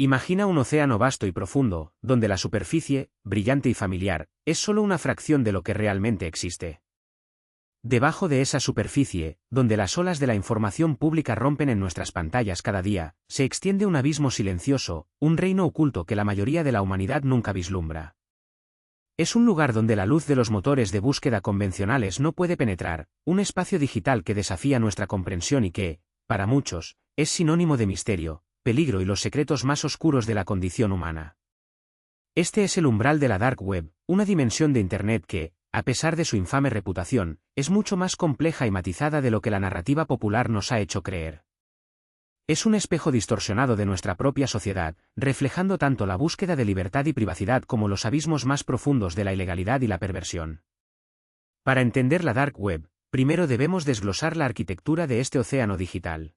Imagina un océano vasto y profundo, donde la superficie, brillante y familiar, es solo una fracción de lo que realmente existe. Debajo de esa superficie, donde las olas de la información pública rompen en nuestras pantallas cada día, se extiende un abismo silencioso, un reino oculto que la mayoría de la humanidad nunca vislumbra. Es un lugar donde la luz de los motores de búsqueda convencionales no puede penetrar, un espacio digital que desafía nuestra comprensión y que, para muchos, es sinónimo de misterio, peligro y los secretos más oscuros de la condición humana. Este es el umbral de la Dark Web, una dimensión de Internet que, a pesar de su infame reputación, es mucho más compleja y matizada de lo que la narrativa popular nos ha hecho creer. Es un espejo distorsionado de nuestra propia sociedad, reflejando tanto la búsqueda de libertad y privacidad como los abismos más profundos de la ilegalidad y la perversión. Para entender la Dark Web, primero debemos desglosar la arquitectura de este océano digital.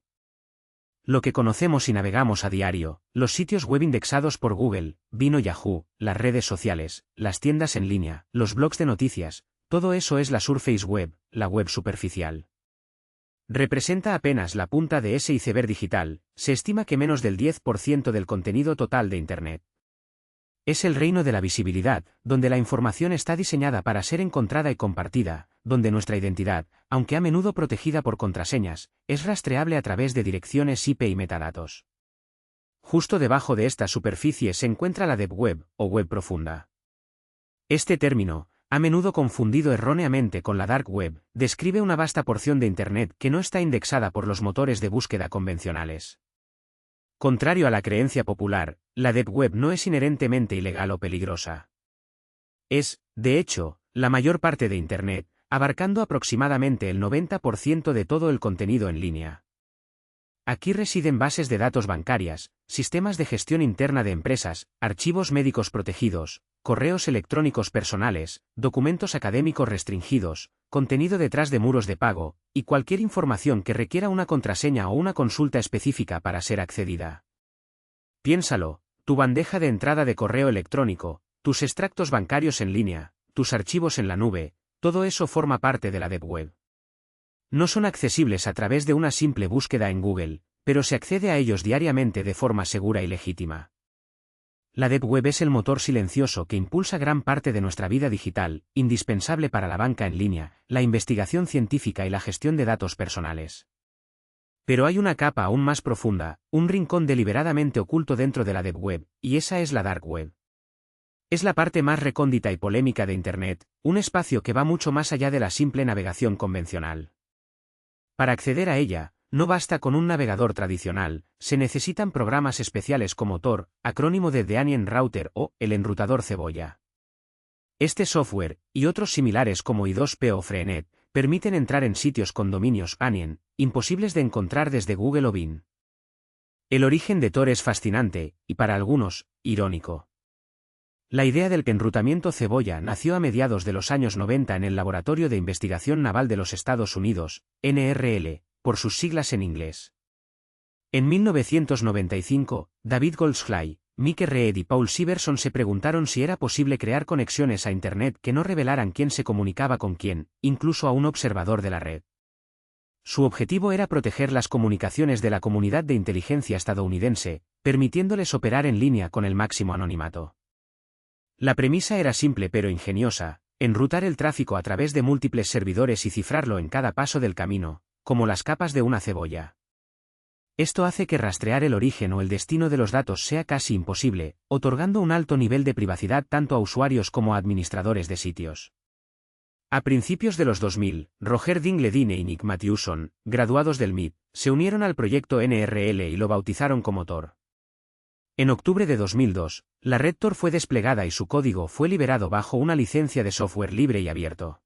Lo que conocemos y navegamos a diario, los sitios web indexados por Google, Bing o Yahoo, las redes sociales, las tiendas en línea, los blogs de noticias, todo eso es la Surface Web, la web superficial. Representa apenas la punta de ese iceberg digital, se estima que menos del 10% del contenido total de Internet. Es el reino de la visibilidad, donde la información está diseñada para ser encontrada y compartida, donde nuestra identidad, aunque a menudo protegida por contraseñas, es rastreable a través de direcciones IP y metadatos. Justo debajo de esta superficie se encuentra la Deep Web, o web profunda. Este término, a menudo confundido erróneamente con la Dark Web, describe una vasta porción de Internet que no está indexada por los motores de búsqueda convencionales. Contrario a la creencia popular, la Deep Web no es inherentemente ilegal o peligrosa. Es, de hecho, la mayor parte de Internet, abarcando aproximadamente el 90% de todo el contenido en línea. Aquí residen bases de datos bancarias, sistemas de gestión interna de empresas, archivos médicos protegidos, correos electrónicos personales, documentos académicos restringidos, contenido detrás de muros de pago, y cualquier información que requiera una contraseña o una consulta específica para ser accedida. Piénsalo, tu bandeja de entrada de correo electrónico, tus extractos bancarios en línea, tus archivos en la nube, todo eso forma parte de la Deep Web. No son accesibles a través de una simple búsqueda en Google, pero se accede a ellos diariamente de forma segura y legítima. La Deep Web es el motor silencioso que impulsa gran parte de nuestra vida digital, indispensable para la banca en línea, la investigación científica y la gestión de datos personales. Pero hay una capa aún más profunda, un rincón deliberadamente oculto dentro de la Deep Web, y esa es la Dark Web. Es la parte más recóndita y polémica de Internet, un espacio que va mucho más allá de la simple navegación convencional. Para acceder a ella, no basta con un navegador tradicional, se necesitan programas especiales como Tor, acrónimo de The Onion Router o el enrutador cebolla. Este software, y otros similares como I2P o Freenet, permiten entrar en sitios con dominios Onion, imposibles de encontrar desde Google o Bing. El origen de Tor es fascinante, y para algunos, irónico. La idea del enrutamiento cebolla nació a mediados de los años 90 en el Laboratorio de Investigación Naval de los Estados Unidos, NRL, por sus siglas en inglés. En 1995, David Goldschly, Mike Reed y Paul Siverson se preguntaron si era posible crear conexiones a Internet que no revelaran quién se comunicaba con quién, incluso a un observador de la red. Su objetivo era proteger las comunicaciones de la comunidad de inteligencia estadounidense, permitiéndoles operar en línea con el máximo anonimato. La premisa era simple pero ingeniosa, enrutar el tráfico a través de múltiples servidores y cifrarlo en cada paso del camino, como las capas de una cebolla. Esto hace que rastrear el origen o el destino de los datos sea casi imposible, otorgando un alto nivel de privacidad tanto a usuarios como a administradores de sitios. A principios de los 2000, Roger Dingledine y Nick Mathewson, graduados del MIT, se unieron al proyecto NRL y lo bautizaron como Tor. En octubre de 2002, la red Tor fue desplegada y su código fue liberado bajo una licencia de software libre y abierto.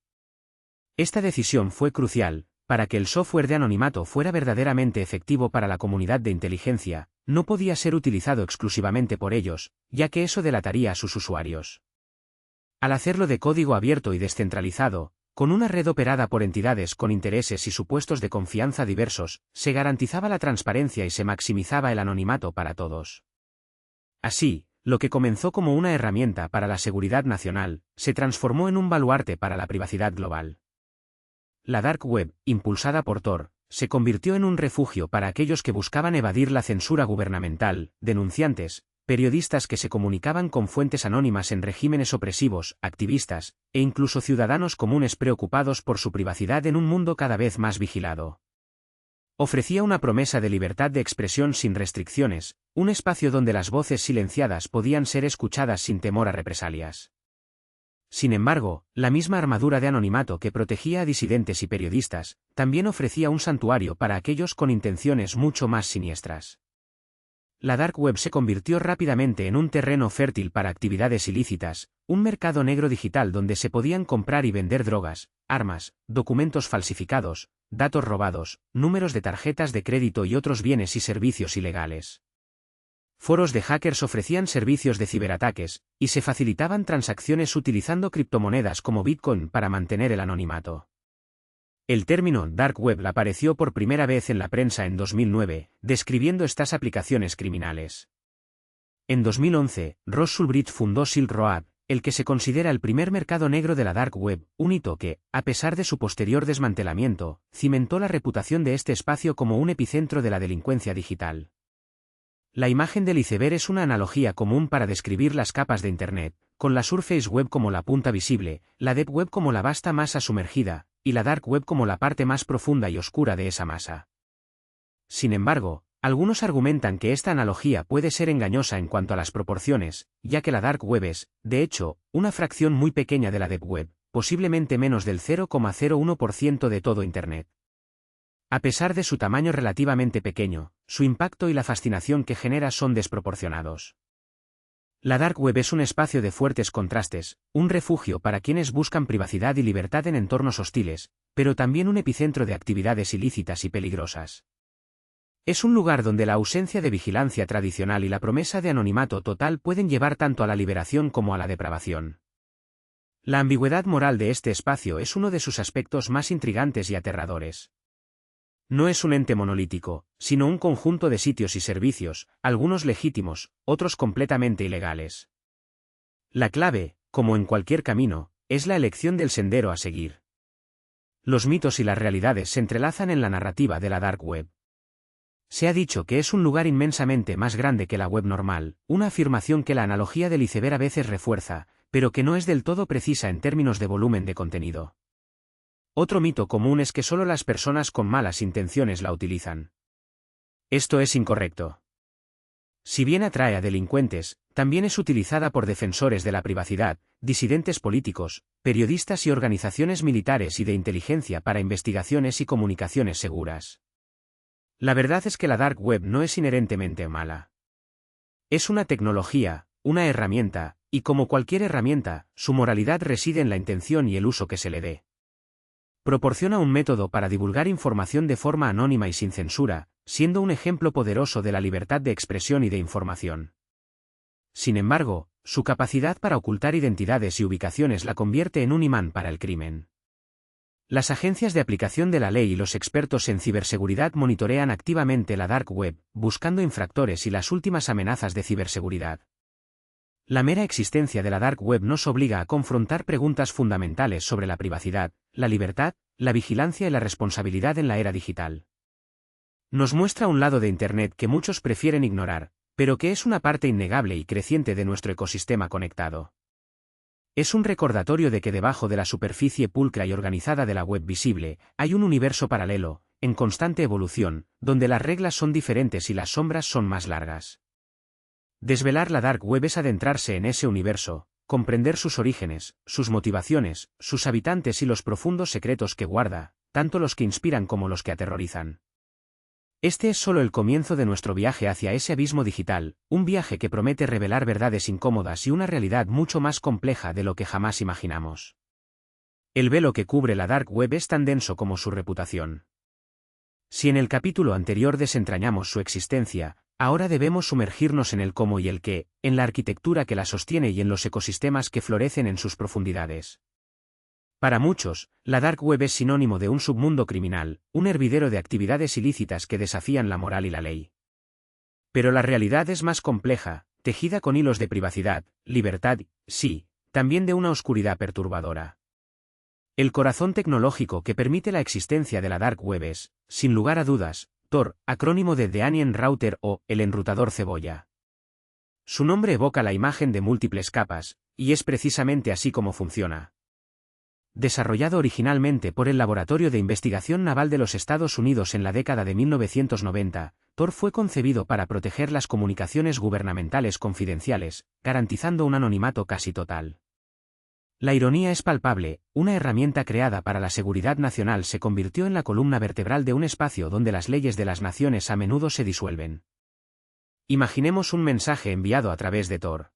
Esta decisión fue crucial. Para que el software de anonimato fuera verdaderamente efectivo para la comunidad de inteligencia, no podía ser utilizado exclusivamente por ellos, ya que eso delataría a sus usuarios. Al hacerlo de código abierto y descentralizado, con una red operada por entidades con intereses y supuestos de confianza diversos, se garantizaba la transparencia y se maximizaba el anonimato para todos. Así, lo que comenzó como una herramienta para la seguridad nacional, se transformó en un baluarte para la privacidad global. La Dark Web, impulsada por Tor, se convirtió en un refugio para aquellos que buscaban evadir la censura gubernamental, denunciantes, periodistas que se comunicaban con fuentes anónimas en regímenes opresivos, activistas, e incluso ciudadanos comunes preocupados por su privacidad en un mundo cada vez más vigilado. Ofrecía una promesa de libertad de expresión sin restricciones, un espacio donde las voces silenciadas podían ser escuchadas sin temor a represalias. Sin embargo, la misma armadura de anonimato que protegía a disidentes y periodistas, también ofrecía un santuario para aquellos con intenciones mucho más siniestras. La Dark Web se convirtió rápidamente en un terreno fértil para actividades ilícitas, un mercado negro digital donde se podían comprar y vender drogas, armas, documentos falsificados, datos robados, números de tarjetas de crédito y otros bienes y servicios ilegales. Foros de hackers ofrecían servicios de ciberataques, y se facilitaban transacciones utilizando criptomonedas como Bitcoin para mantener el anonimato. El término Dark Web apareció por primera vez en la prensa en 2009, describiendo estas aplicaciones criminales. En 2011, Ross Ulbricht fundó Silk Road, el que se considera el primer mercado negro de la Dark Web, un hito que, a pesar de su posterior desmantelamiento, cimentó la reputación de este espacio como un epicentro de la delincuencia digital. La imagen del iceberg es una analogía común para describir las capas de Internet, con la Surface Web como la punta visible, la Deep Web como la vasta masa sumergida, y la Dark Web como la parte más profunda y oscura de esa masa. Sin embargo, algunos argumentan que esta analogía puede ser engañosa en cuanto a las proporciones, ya que la Dark Web es, de hecho, una fracción muy pequeña de la Deep Web, posiblemente menos del 0,01% de todo Internet. A pesar de su tamaño relativamente pequeño, su impacto y la fascinación que genera son desproporcionados. La Dark Web es un espacio de fuertes contrastes, un refugio para quienes buscan privacidad y libertad en entornos hostiles, pero también un epicentro de actividades ilícitas y peligrosas. Es un lugar donde la ausencia de vigilancia tradicional y la promesa de anonimato total pueden llevar tanto a la liberación como a la depravación. La ambigüedad moral de este espacio es uno de sus aspectos más intrigantes y aterradores. No es un ente monolítico, sino un conjunto de sitios y servicios, algunos legítimos, otros completamente ilegales. La clave, como en cualquier camino, es la elección del sendero a seguir. Los mitos y las realidades se entrelazan en la narrativa de la Dark Web. Se ha dicho que es un lugar inmensamente más grande que la web normal, una afirmación que la analogía del iceberg a veces refuerza, pero que no es del todo precisa en términos de volumen de contenido. Otro mito común es que solo las personas con malas intenciones la utilizan. Esto es incorrecto. Si bien atrae a delincuentes, también es utilizada por defensores de la privacidad, disidentes políticos, periodistas y organizaciones militares y de inteligencia para investigaciones y comunicaciones seguras. La verdad es que la Dark Web no es inherentemente mala. Es una tecnología, una herramienta, y como cualquier herramienta, su moralidad reside en la intención y el uso que se le dé. Proporciona un método para divulgar información de forma anónima y sin censura, siendo un ejemplo poderoso de la libertad de expresión y de información. Sin embargo, su capacidad para ocultar identidades y ubicaciones la convierte en un imán para el crimen. Las agencias de aplicación de la ley y los expertos en ciberseguridad monitorean activamente la Dark Web, buscando infractores y las últimas amenazas de ciberseguridad. La mera existencia de la Dark Web nos obliga a confrontar preguntas fundamentales sobre la privacidad, la libertad, la vigilancia y la responsabilidad en la era digital. Nos muestra un lado de Internet que muchos prefieren ignorar, pero que es una parte innegable y creciente de nuestro ecosistema conectado. Es un recordatorio de que debajo de la superficie pulcra y organizada de la web visible, hay un universo paralelo, en constante evolución, donde las reglas son diferentes y las sombras son más largas. Desvelar la Dark Web es adentrarse en ese universo, comprender sus orígenes, sus motivaciones, sus habitantes y los profundos secretos que guarda, tanto los que inspiran como los que aterrorizan. Este es solo el comienzo de nuestro viaje hacia ese abismo digital, un viaje que promete revelar verdades incómodas y una realidad mucho más compleja de lo que jamás imaginamos. El velo que cubre la Dark Web es tan denso como su reputación. Si en el capítulo anterior desentrañamos su existencia, ahora debemos sumergirnos en el cómo y el qué, en la arquitectura que la sostiene y en los ecosistemas que florecen en sus profundidades. Para muchos, la Dark Web es sinónimo de un submundo criminal, un hervidero de actividades ilícitas que desafían la moral y la ley. Pero la realidad es más compleja, tejida con hilos de privacidad, libertad, sí, también de una oscuridad perturbadora. El corazón tecnológico que permite la existencia de la Dark Web es, sin lugar a dudas, Tor, acrónimo de The Onion Router o el enrutador cebolla. Su nombre evoca la imagen de múltiples capas, y es precisamente así como funciona. Desarrollado originalmente por el Laboratorio de Investigación Naval de los Estados Unidos en la década de 1990, Tor fue concebido para proteger las comunicaciones gubernamentales confidenciales, garantizando un anonimato casi total. La ironía es palpable, una herramienta creada para la seguridad nacional se convirtió en la columna vertebral de un espacio donde las leyes de las naciones a menudo se disuelven. Imaginemos un mensaje enviado a través de Tor.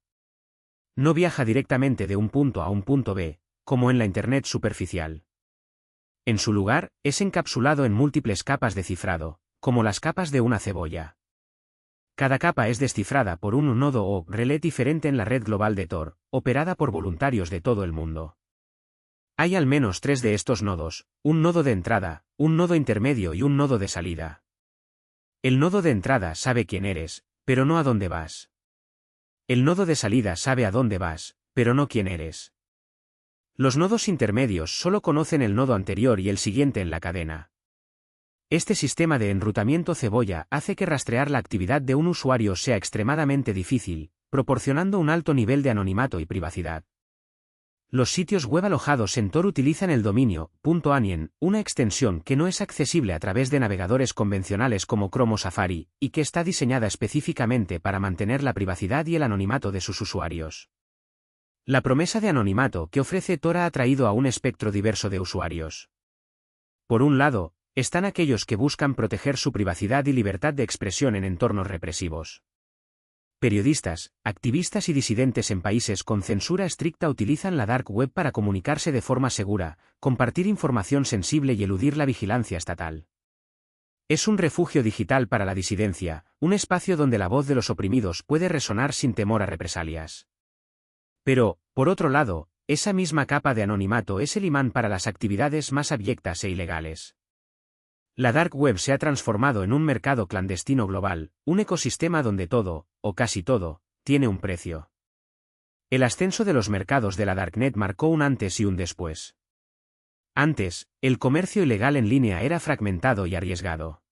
No viaja directamente de un punto a un punto B, como en la Internet superficial. En su lugar, es encapsulado en múltiples capas de cifrado, como las capas de una cebolla. Cada capa es descifrada por un nodo o relé diferente en la red global de Tor, operada por voluntarios de todo el mundo. Hay al menos 3 de estos nodos, un nodo de entrada, un nodo intermedio y un nodo de salida. El nodo de entrada sabe quién eres, pero no a dónde vas. El nodo de salida sabe a dónde vas, pero no quién eres. Los nodos intermedios solo conocen el nodo anterior y el siguiente en la cadena. Este sistema de enrutamiento cebolla hace que rastrear la actividad de un usuario sea extremadamente difícil, proporcionando un alto nivel de anonimato y privacidad. Los sitios web alojados en Tor utilizan el dominio .onion, una extensión que no es accesible a través de navegadores convencionales como Chrome o Safari, y que está diseñada específicamente para mantener la privacidad y el anonimato de sus usuarios. La promesa de anonimato que ofrece Tor ha atraído a un espectro diverso de usuarios. Por un lado, están aquellos que buscan proteger su privacidad y libertad de expresión en entornos represivos. Periodistas, activistas y disidentes en países con censura estricta utilizan la dark web para comunicarse de forma segura, compartir información sensible y eludir la vigilancia estatal. Es un refugio digital para la disidencia, un espacio donde la voz de los oprimidos puede resonar sin temor a represalias. Pero, por otro lado, esa misma capa de anonimato es el imán para las actividades más abyectas e ilegales. La dark web se ha transformado en un mercado clandestino global, un ecosistema donde todo, o casi todo, tiene un precio. El ascenso de los mercados de la darknet marcó un antes y un después. Antes, el comercio ilegal en línea era fragmentado y arriesgado.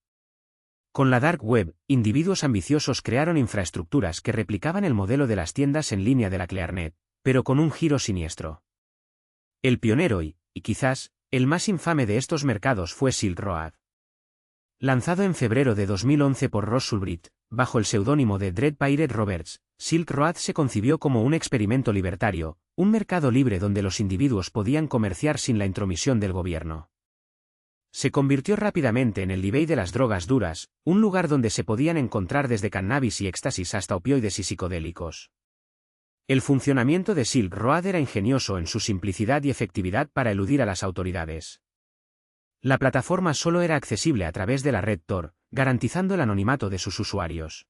Con la dark web, individuos ambiciosos crearon infraestructuras que replicaban el modelo de las tiendas en línea de la Clearnet, pero con un giro siniestro. El pionero y, quizás, el más infame de estos mercados fue Silk Road. Lanzado en febrero de 2011 por Ross Ulbricht, bajo el seudónimo de Dread Pirate Roberts, Silk Road se concibió como un experimento libertario, un mercado libre donde los individuos podían comerciar sin la intromisión del gobierno. Se convirtió rápidamente en el eBay de las drogas duras, un lugar donde se podían encontrar desde cannabis y éxtasis hasta opioides y psicodélicos. El funcionamiento de Silk Road era ingenioso en su simplicidad y efectividad para eludir a las autoridades. La plataforma solo era accesible a través de la red Tor, garantizando el anonimato de sus usuarios.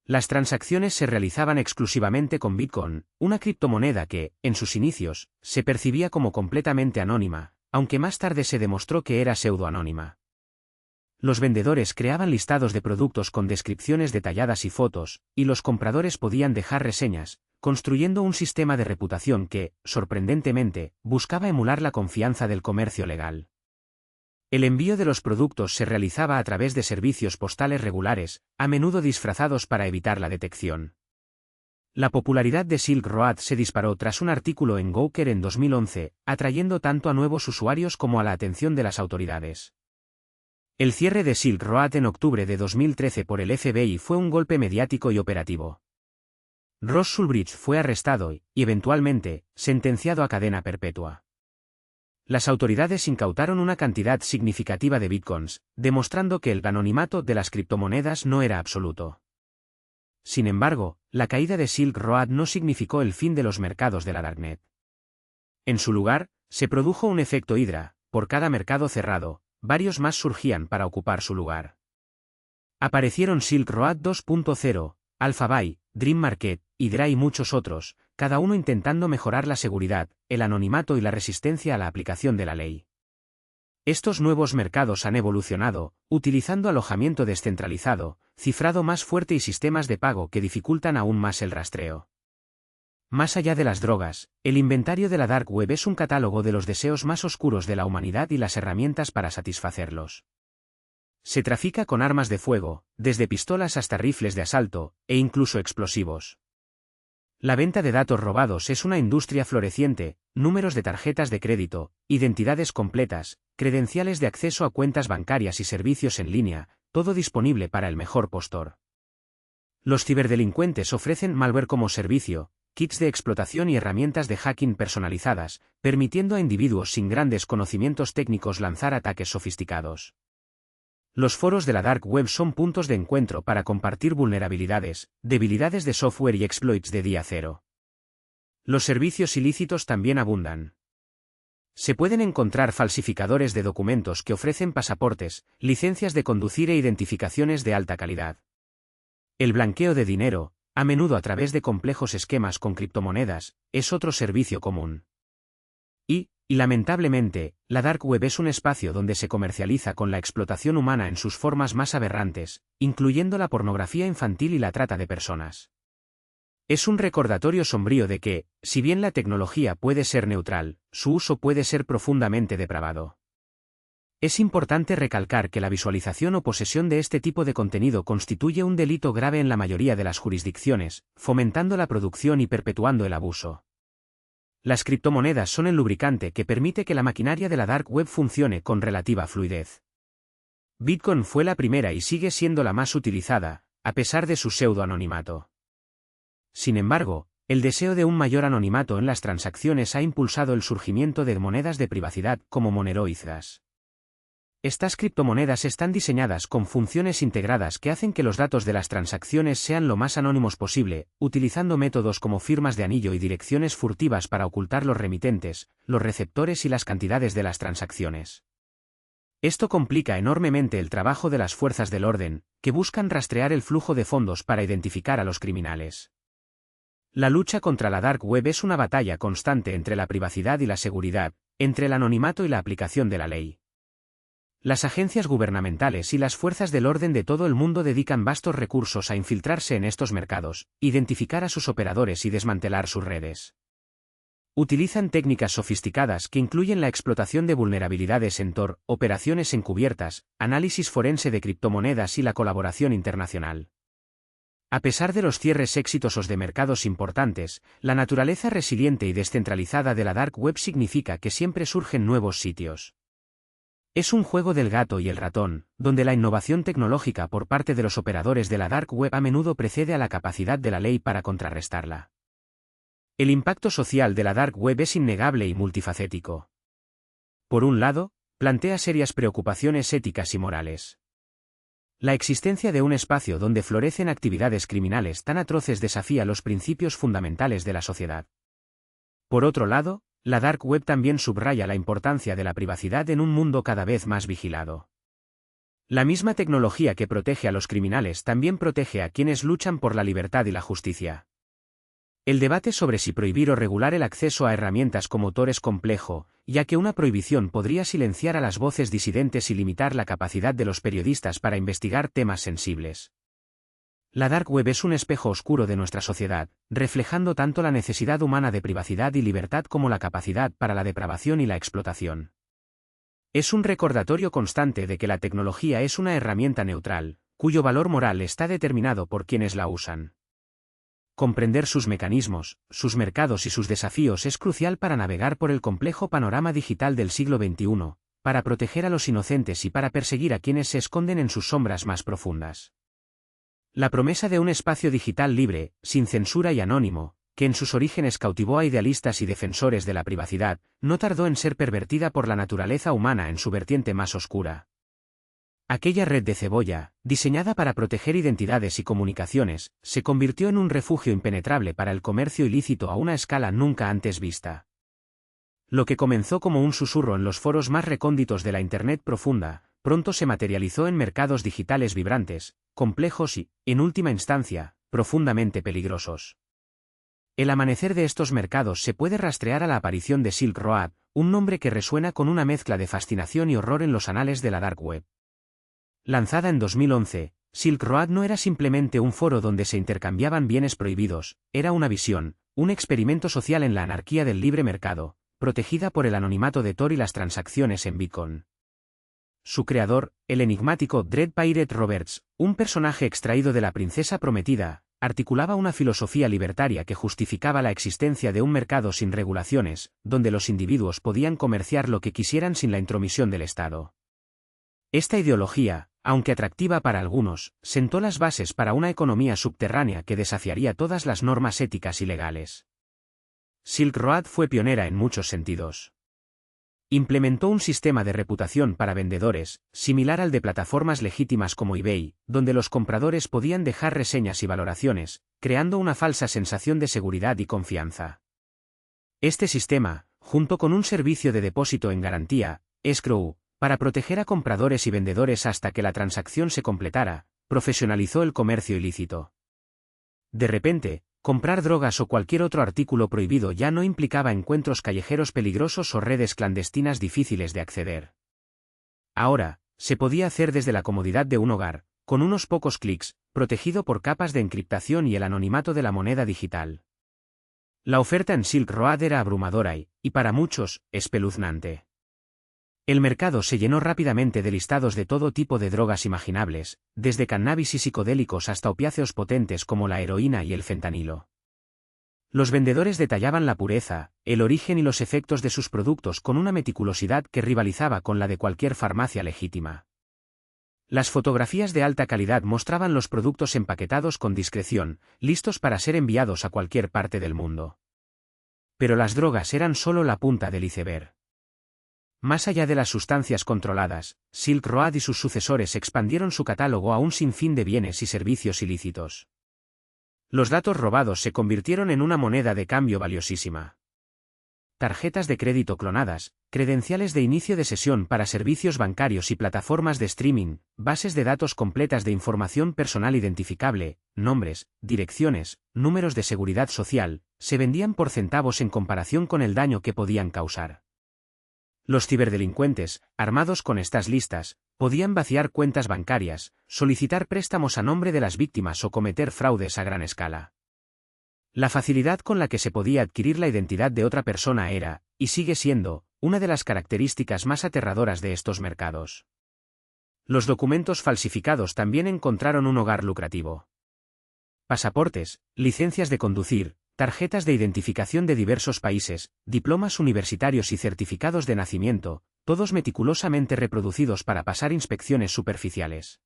Las transacciones se realizaban exclusivamente con Bitcoin, una criptomoneda que, en sus inicios, se percibía como completamente anónima, aunque más tarde se demostró que era pseudoanónima. Los vendedores creaban listados de productos con descripciones detalladas y fotos, y los compradores podían dejar reseñas, construyendo un sistema de reputación que, sorprendentemente, buscaba emular la confianza del comercio legal. El envío de los productos se realizaba a través de servicios postales regulares, a menudo disfrazados para evitar la detección. La popularidad de Silk Road se disparó tras un artículo en Gawker en 2011, atrayendo tanto a nuevos usuarios como a la atención de las autoridades. El cierre de Silk Road en octubre de 2013 por el FBI fue un golpe mediático y operativo. Ross Ulbricht fue arrestado y, eventualmente, sentenciado a cadena perpetua. Las autoridades incautaron una cantidad significativa de bitcoins, demostrando que el anonimato de las criptomonedas no era absoluto. Sin embargo, la caída de Silk Road no significó el fin de los mercados de la darknet. En su lugar, se produjo un efecto Hidra: por cada mercado cerrado, varios más surgían para ocupar su lugar. Aparecieron Silk Road 2.0, AlphaBuy, Dream Market, Hydra y muchos otros, cada uno intentando mejorar la seguridad, el anonimato y la resistencia a la aplicación de la ley. Estos nuevos mercados han evolucionado, utilizando alojamiento descentralizado, cifrado más fuerte y sistemas de pago que dificultan aún más el rastreo. Más allá de las drogas, el inventario de la dark web es un catálogo de los deseos más oscuros de la humanidad y las herramientas para satisfacerlos. Se trafica con armas de fuego, desde pistolas hasta rifles de asalto, e incluso explosivos. La venta de datos robados es una industria floreciente, números de tarjetas de crédito, identidades completas, credenciales de acceso a cuentas bancarias y servicios en línea, todo disponible para el mejor postor. Los ciberdelincuentes ofrecen malware como servicio, kits de explotación y herramientas de hacking personalizadas, permitiendo a individuos sin grandes conocimientos técnicos lanzar ataques sofisticados. Los foros de la Dark Web son puntos de encuentro para compartir vulnerabilidades, debilidades de software y exploits de día cero. Los servicios ilícitos también abundan. Se pueden encontrar falsificadores de documentos que ofrecen pasaportes, licencias de conducir e identificaciones de alta calidad. El blanqueo de dinero, a menudo a través de complejos esquemas con criptomonedas, es otro servicio común. Y lamentablemente, la Dark Web es un espacio donde se comercializa con la explotación humana en sus formas más aberrantes, incluyendo la pornografía infantil y la trata de personas. Es un recordatorio sombrío de que, si bien la tecnología puede ser neutral, su uso puede ser profundamente depravado. Es importante recalcar que la visualización o posesión de este tipo de contenido constituye un delito grave en la mayoría de las jurisdicciones, fomentando la producción y perpetuando el abuso. Las criptomonedas son el lubricante que permite que la maquinaria de la Dark Web funcione con relativa fluidez. Bitcoin fue la primera y sigue siendo la más utilizada, a pesar de su pseudo-anonimato. Sin embargo, el deseo de un mayor anonimato en las transacciones ha impulsado el surgimiento de monedas de privacidad como Monero y Gas. Estas criptomonedas están diseñadas con funciones integradas que hacen que los datos de las transacciones sean lo más anónimos posible, utilizando métodos como firmas de anillo y direcciones furtivas para ocultar los remitentes, los receptores y las cantidades de las transacciones. Esto complica enormemente el trabajo de las fuerzas del orden, que buscan rastrear el flujo de fondos para identificar a los criminales. La lucha contra la Dark Web es una batalla constante entre la privacidad y la seguridad, entre el anonimato y la aplicación de la ley. Las agencias gubernamentales y las fuerzas del orden de todo el mundo dedican vastos recursos a infiltrarse en estos mercados, identificar a sus operadores y desmantelar sus redes. Utilizan técnicas sofisticadas que incluyen la explotación de vulnerabilidades en Tor, operaciones encubiertas, análisis forense de criptomonedas y la colaboración internacional. A pesar de los cierres exitosos de mercados importantes, la naturaleza resiliente y descentralizada de la Dark Web significa que siempre surgen nuevos sitios. Es un juego del gato y el ratón, donde la innovación tecnológica por parte de los operadores de la Dark Web a menudo precede a la capacidad de la ley para contrarrestarla. El impacto social de la Dark Web es innegable y multifacético. Por un lado, plantea serias preocupaciones éticas y morales. La existencia de un espacio donde florecen actividades criminales tan atroces desafía los principios fundamentales de la sociedad. Por otro lado, la Dark Web también subraya la importancia de la privacidad en un mundo cada vez más vigilado. La misma tecnología que protege a los criminales también protege a quienes luchan por la libertad y la justicia. El debate sobre si prohibir o regular el acceso a herramientas como Tor es complejo, ya que una prohibición podría silenciar a las voces disidentes y limitar la capacidad de los periodistas para investigar temas sensibles. La Dark Web es un espejo oscuro de nuestra sociedad, reflejando tanto la necesidad humana de privacidad y libertad como la capacidad para la depravación y la explotación. Es un recordatorio constante de que la tecnología es una herramienta neutral, cuyo valor moral está determinado por quienes la usan. Comprender sus mecanismos, sus mercados y sus desafíos es crucial para navegar por el complejo panorama digital del siglo XXI, para proteger a los inocentes y para perseguir a quienes se esconden en sus sombras más profundas. La promesa de un espacio digital libre, sin censura y anónimo, que en sus orígenes cautivó a idealistas y defensores de la privacidad, no tardó en ser pervertida por la naturaleza humana en su vertiente más oscura. Aquella red de cebolla, diseñada para proteger identidades y comunicaciones, se convirtió en un refugio impenetrable para el comercio ilícito a una escala nunca antes vista. Lo que comenzó como un susurro en los foros más recónditos de la Internet profunda, pronto se materializó en mercados digitales vibrantes, complejos y, en última instancia, profundamente peligrosos. El amanecer de estos mercados se puede rastrear a la aparición de Silk Road, un nombre que resuena con una mezcla de fascinación y horror en los anales de la Dark Web. Lanzada en 2011, Silk Road no era simplemente un foro donde se intercambiaban bienes prohibidos, era una visión, un experimento social en la anarquía del libre mercado, protegida por el anonimato de Tor y las transacciones en Bitcoin. su creador, el enigmático Dread Pirate Roberts, un personaje extraído de La Princesa Prometida, articulaba una filosofía libertaria que justificaba la existencia de un mercado sin regulaciones, donde los individuos podían comerciar lo que quisieran sin la intromisión del Estado. Esta ideología, aunque atractiva para algunos, sentó las bases para una economía subterránea que desafiaría todas las normas éticas y legales. Silk Road fue pionera en muchos sentidos. Implementó un sistema de reputación para vendedores, similar al de plataformas legítimas como eBay, donde los compradores podían dejar reseñas y valoraciones, creando una falsa sensación de seguridad y confianza. Este sistema, junto con un servicio de depósito en garantía, escrow, para proteger a compradores y vendedores hasta que la transacción se completara, profesionalizó el comercio ilícito. De repente, comprar drogas o cualquier otro artículo prohibido ya no implicaba encuentros callejeros peligrosos o redes clandestinas difíciles de acceder. Ahora, se podía hacer desde la comodidad de un hogar, con unos pocos clics, protegido por capas de encriptación y el anonimato de la moneda digital. La oferta en Silk Road era abrumadora y para muchos, espeluznante. El mercado se llenó rápidamente de listados de todo tipo de drogas imaginables, desde cannabis y psicodélicos hasta opiáceos potentes como la heroína y el fentanilo. Los vendedores detallaban la pureza, el origen y los efectos de sus productos con una meticulosidad que rivalizaba con la de cualquier farmacia legítima. Las fotografías de alta calidad mostraban los productos empaquetados con discreción, listos para ser enviados a cualquier parte del mundo. Pero las drogas eran solo la punta del iceberg. Más allá de las sustancias controladas, Silk Road y sus sucesores expandieron su catálogo a un sinfín de bienes y servicios ilícitos. Los datos robados se convirtieron en una moneda de cambio valiosísima. Tarjetas de crédito clonadas, credenciales de inicio de sesión para servicios bancarios y plataformas de streaming, bases de datos completas de información personal identificable, nombres, direcciones, números de seguridad social, se vendían por centavos en comparación con el daño que podían causar. Los ciberdelincuentes, armados con estas listas, podían vaciar cuentas bancarias, solicitar préstamos a nombre de las víctimas o cometer fraudes a gran escala. La facilidad con la que se podía adquirir la identidad de otra persona era, y sigue siendo, una de las características más aterradoras de estos mercados. Los documentos falsificados también encontraron un hogar lucrativo. Pasaportes, licencias de conducir, tarjetas de identificación de diversos países, diplomas universitarios y certificados de nacimiento, todos meticulosamente reproducidos para pasar inspecciones superficiales.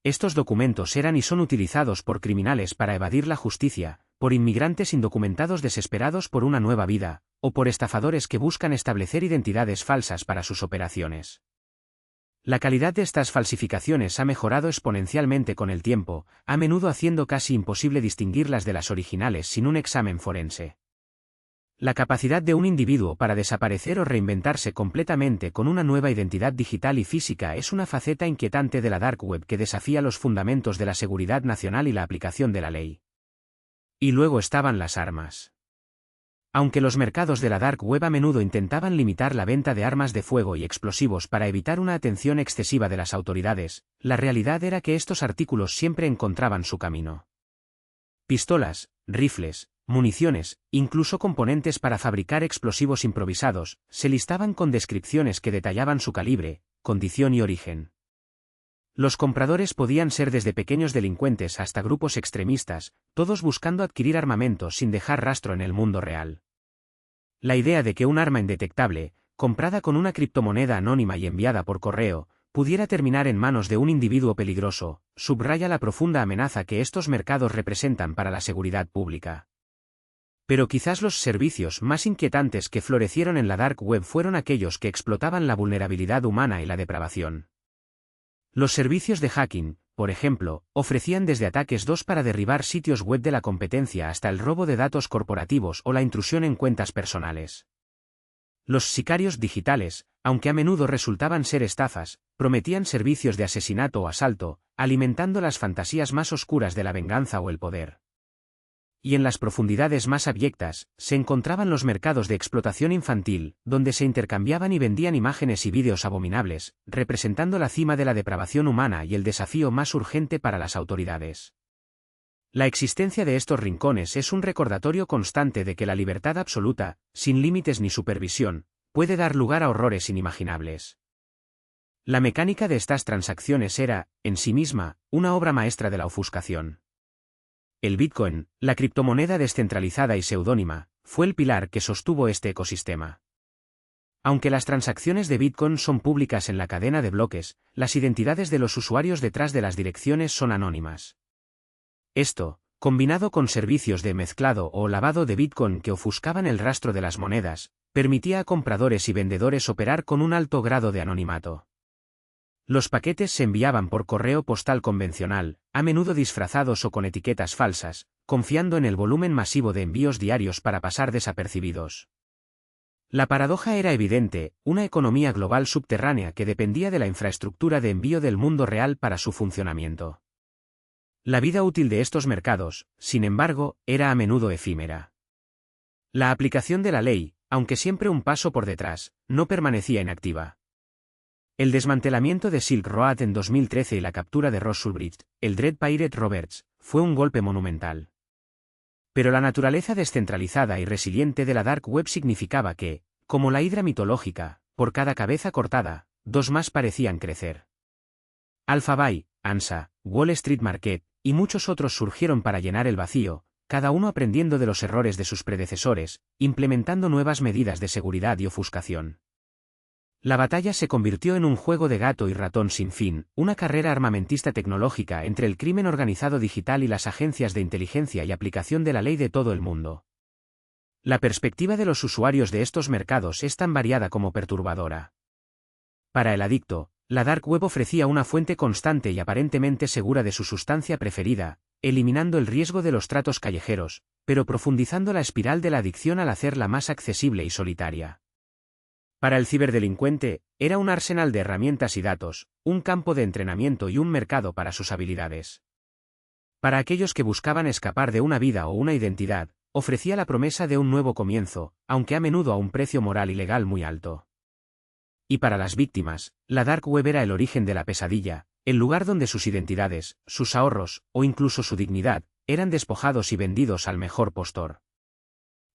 Estos documentos eran y son utilizados por criminales para evadir la justicia, por inmigrantes indocumentados desesperados por una nueva vida, o por estafadores que buscan establecer identidades falsas para sus operaciones. La calidad de estas falsificaciones ha mejorado exponencialmente con el tiempo, a menudo haciendo casi imposible distinguirlas de las originales sin un examen forense. La capacidad de un individuo para desaparecer o reinventarse completamente con una nueva identidad digital y física es una faceta inquietante de la Dark Web que desafía los fundamentos de la seguridad nacional y la aplicación de la ley. Y luego estaban las armas. Aunque los mercados de la Dark Web a menudo intentaban limitar la venta de armas de fuego y explosivos para evitar una atención excesiva de las autoridades, la realidad era que estos artículos siempre encontraban su camino. Pistolas, rifles, municiones, incluso componentes para fabricar explosivos improvisados, se listaban con descripciones que detallaban su calibre, condición y origen. Los compradores podían ser desde pequeños delincuentes hasta grupos extremistas, todos buscando adquirir armamento sin dejar rastro en el mundo real. La idea de que un arma indetectable, comprada con una criptomoneda anónima y enviada por correo, pudiera terminar en manos de un individuo peligroso, subraya la profunda amenaza que estos mercados representan para la seguridad pública. Pero quizás los servicios más inquietantes que florecieron en la Dark Web fueron aquellos que explotaban la vulnerabilidad humana y la depravación. Los servicios de hacking, por ejemplo, ofrecían desde ataques para derribar sitios web de la competencia hasta el robo de datos corporativos o la intrusión en cuentas personales. Los sicarios digitales, aunque a menudo resultaban ser estafas, prometían servicios de asesinato o asalto, alimentando las fantasías más oscuras de la venganza o el poder. Y en las profundidades más abyectas, se encontraban los mercados de explotación infantil, donde se intercambiaban y vendían imágenes y vídeos abominables, representando la cima de la depravación humana y el desafío más urgente para las autoridades. La existencia de estos rincones es un recordatorio constante de que la libertad absoluta, sin límites ni supervisión, puede dar lugar a horrores inimaginables. La mecánica de estas transacciones era, en sí misma, una obra maestra de la ofuscación. El Bitcoin, la criptomoneda descentralizada y seudónima, fue el pilar que sostuvo este ecosistema. Aunque las transacciones de Bitcoin son públicas en la cadena de bloques, las identidades de los usuarios detrás de las direcciones son anónimas. Esto, combinado con servicios de mezclado o lavado de Bitcoin que ofuscaban el rastro de las monedas, permitía a compradores y vendedores operar con un alto grado de anonimato. Los paquetes se enviaban por correo postal convencional, a menudo disfrazados o con etiquetas falsas, confiando en el volumen masivo de envíos diarios para pasar desapercibidos. La paradoja era evidente, una economía global subterránea que dependía de la infraestructura de envío del mundo real para su funcionamiento. La vida útil de estos mercados, sin embargo, era a menudo efímera. La aplicación de la ley, aunque siempre un paso por detrás, no permanecía inactiva. El desmantelamiento de Silk Road en 2013 y la captura de Ross Ulbricht, el Dread Pirate Roberts, fue un golpe monumental. Pero la naturaleza descentralizada y resiliente de la Dark Web significaba que, como la hidra mitológica, por cada cabeza cortada, dos más parecían crecer. Alphabay, ANSA, Wall Street Market, y muchos otros surgieron para llenar el vacío, cada uno aprendiendo de los errores de sus predecesores, implementando nuevas medidas de seguridad y ofuscación. La batalla se convirtió en un juego de gato y ratón sin fin, una carrera armamentista tecnológica entre el crimen organizado digital y las agencias de inteligencia y aplicación de la ley de todo el mundo. La perspectiva de los usuarios de estos mercados es tan variada como perturbadora. Para el adicto, la Dark Web ofrecía una fuente constante y aparentemente segura de su sustancia preferida, eliminando el riesgo de los tratos callejeros, pero profundizando la espiral de la adicción al hacerla más accesible y solitaria. Para el ciberdelincuente, era un arsenal de herramientas y datos, un campo de entrenamiento y un mercado para sus habilidades. Para aquellos que buscaban escapar de una vida o una identidad, ofrecía la promesa de un nuevo comienzo, aunque a menudo a un precio moral y legal muy alto. Y para las víctimas, la Dark Web era el origen de la pesadilla, el lugar donde sus identidades, sus ahorros, o incluso su dignidad, eran despojados y vendidos al mejor postor.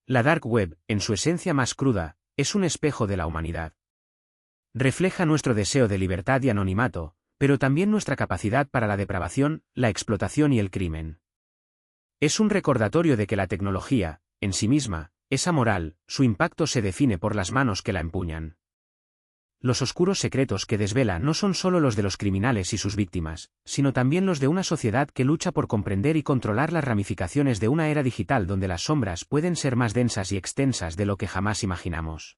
La Dark Web, en su esencia más cruda, es un espejo de la humanidad. Refleja nuestro deseo de libertad y anonimato, pero también nuestra capacidad para la depravación, la explotación y el crimen. Es un recordatorio de que la tecnología, en sí misma, es amoral, su impacto se define por las manos que la empuñan. Los oscuros secretos que desvela no son solo los de los criminales y sus víctimas, sino también los de una sociedad que lucha por comprender y controlar las ramificaciones de una era digital donde las sombras pueden ser más densas y extensas de lo que jamás imaginamos.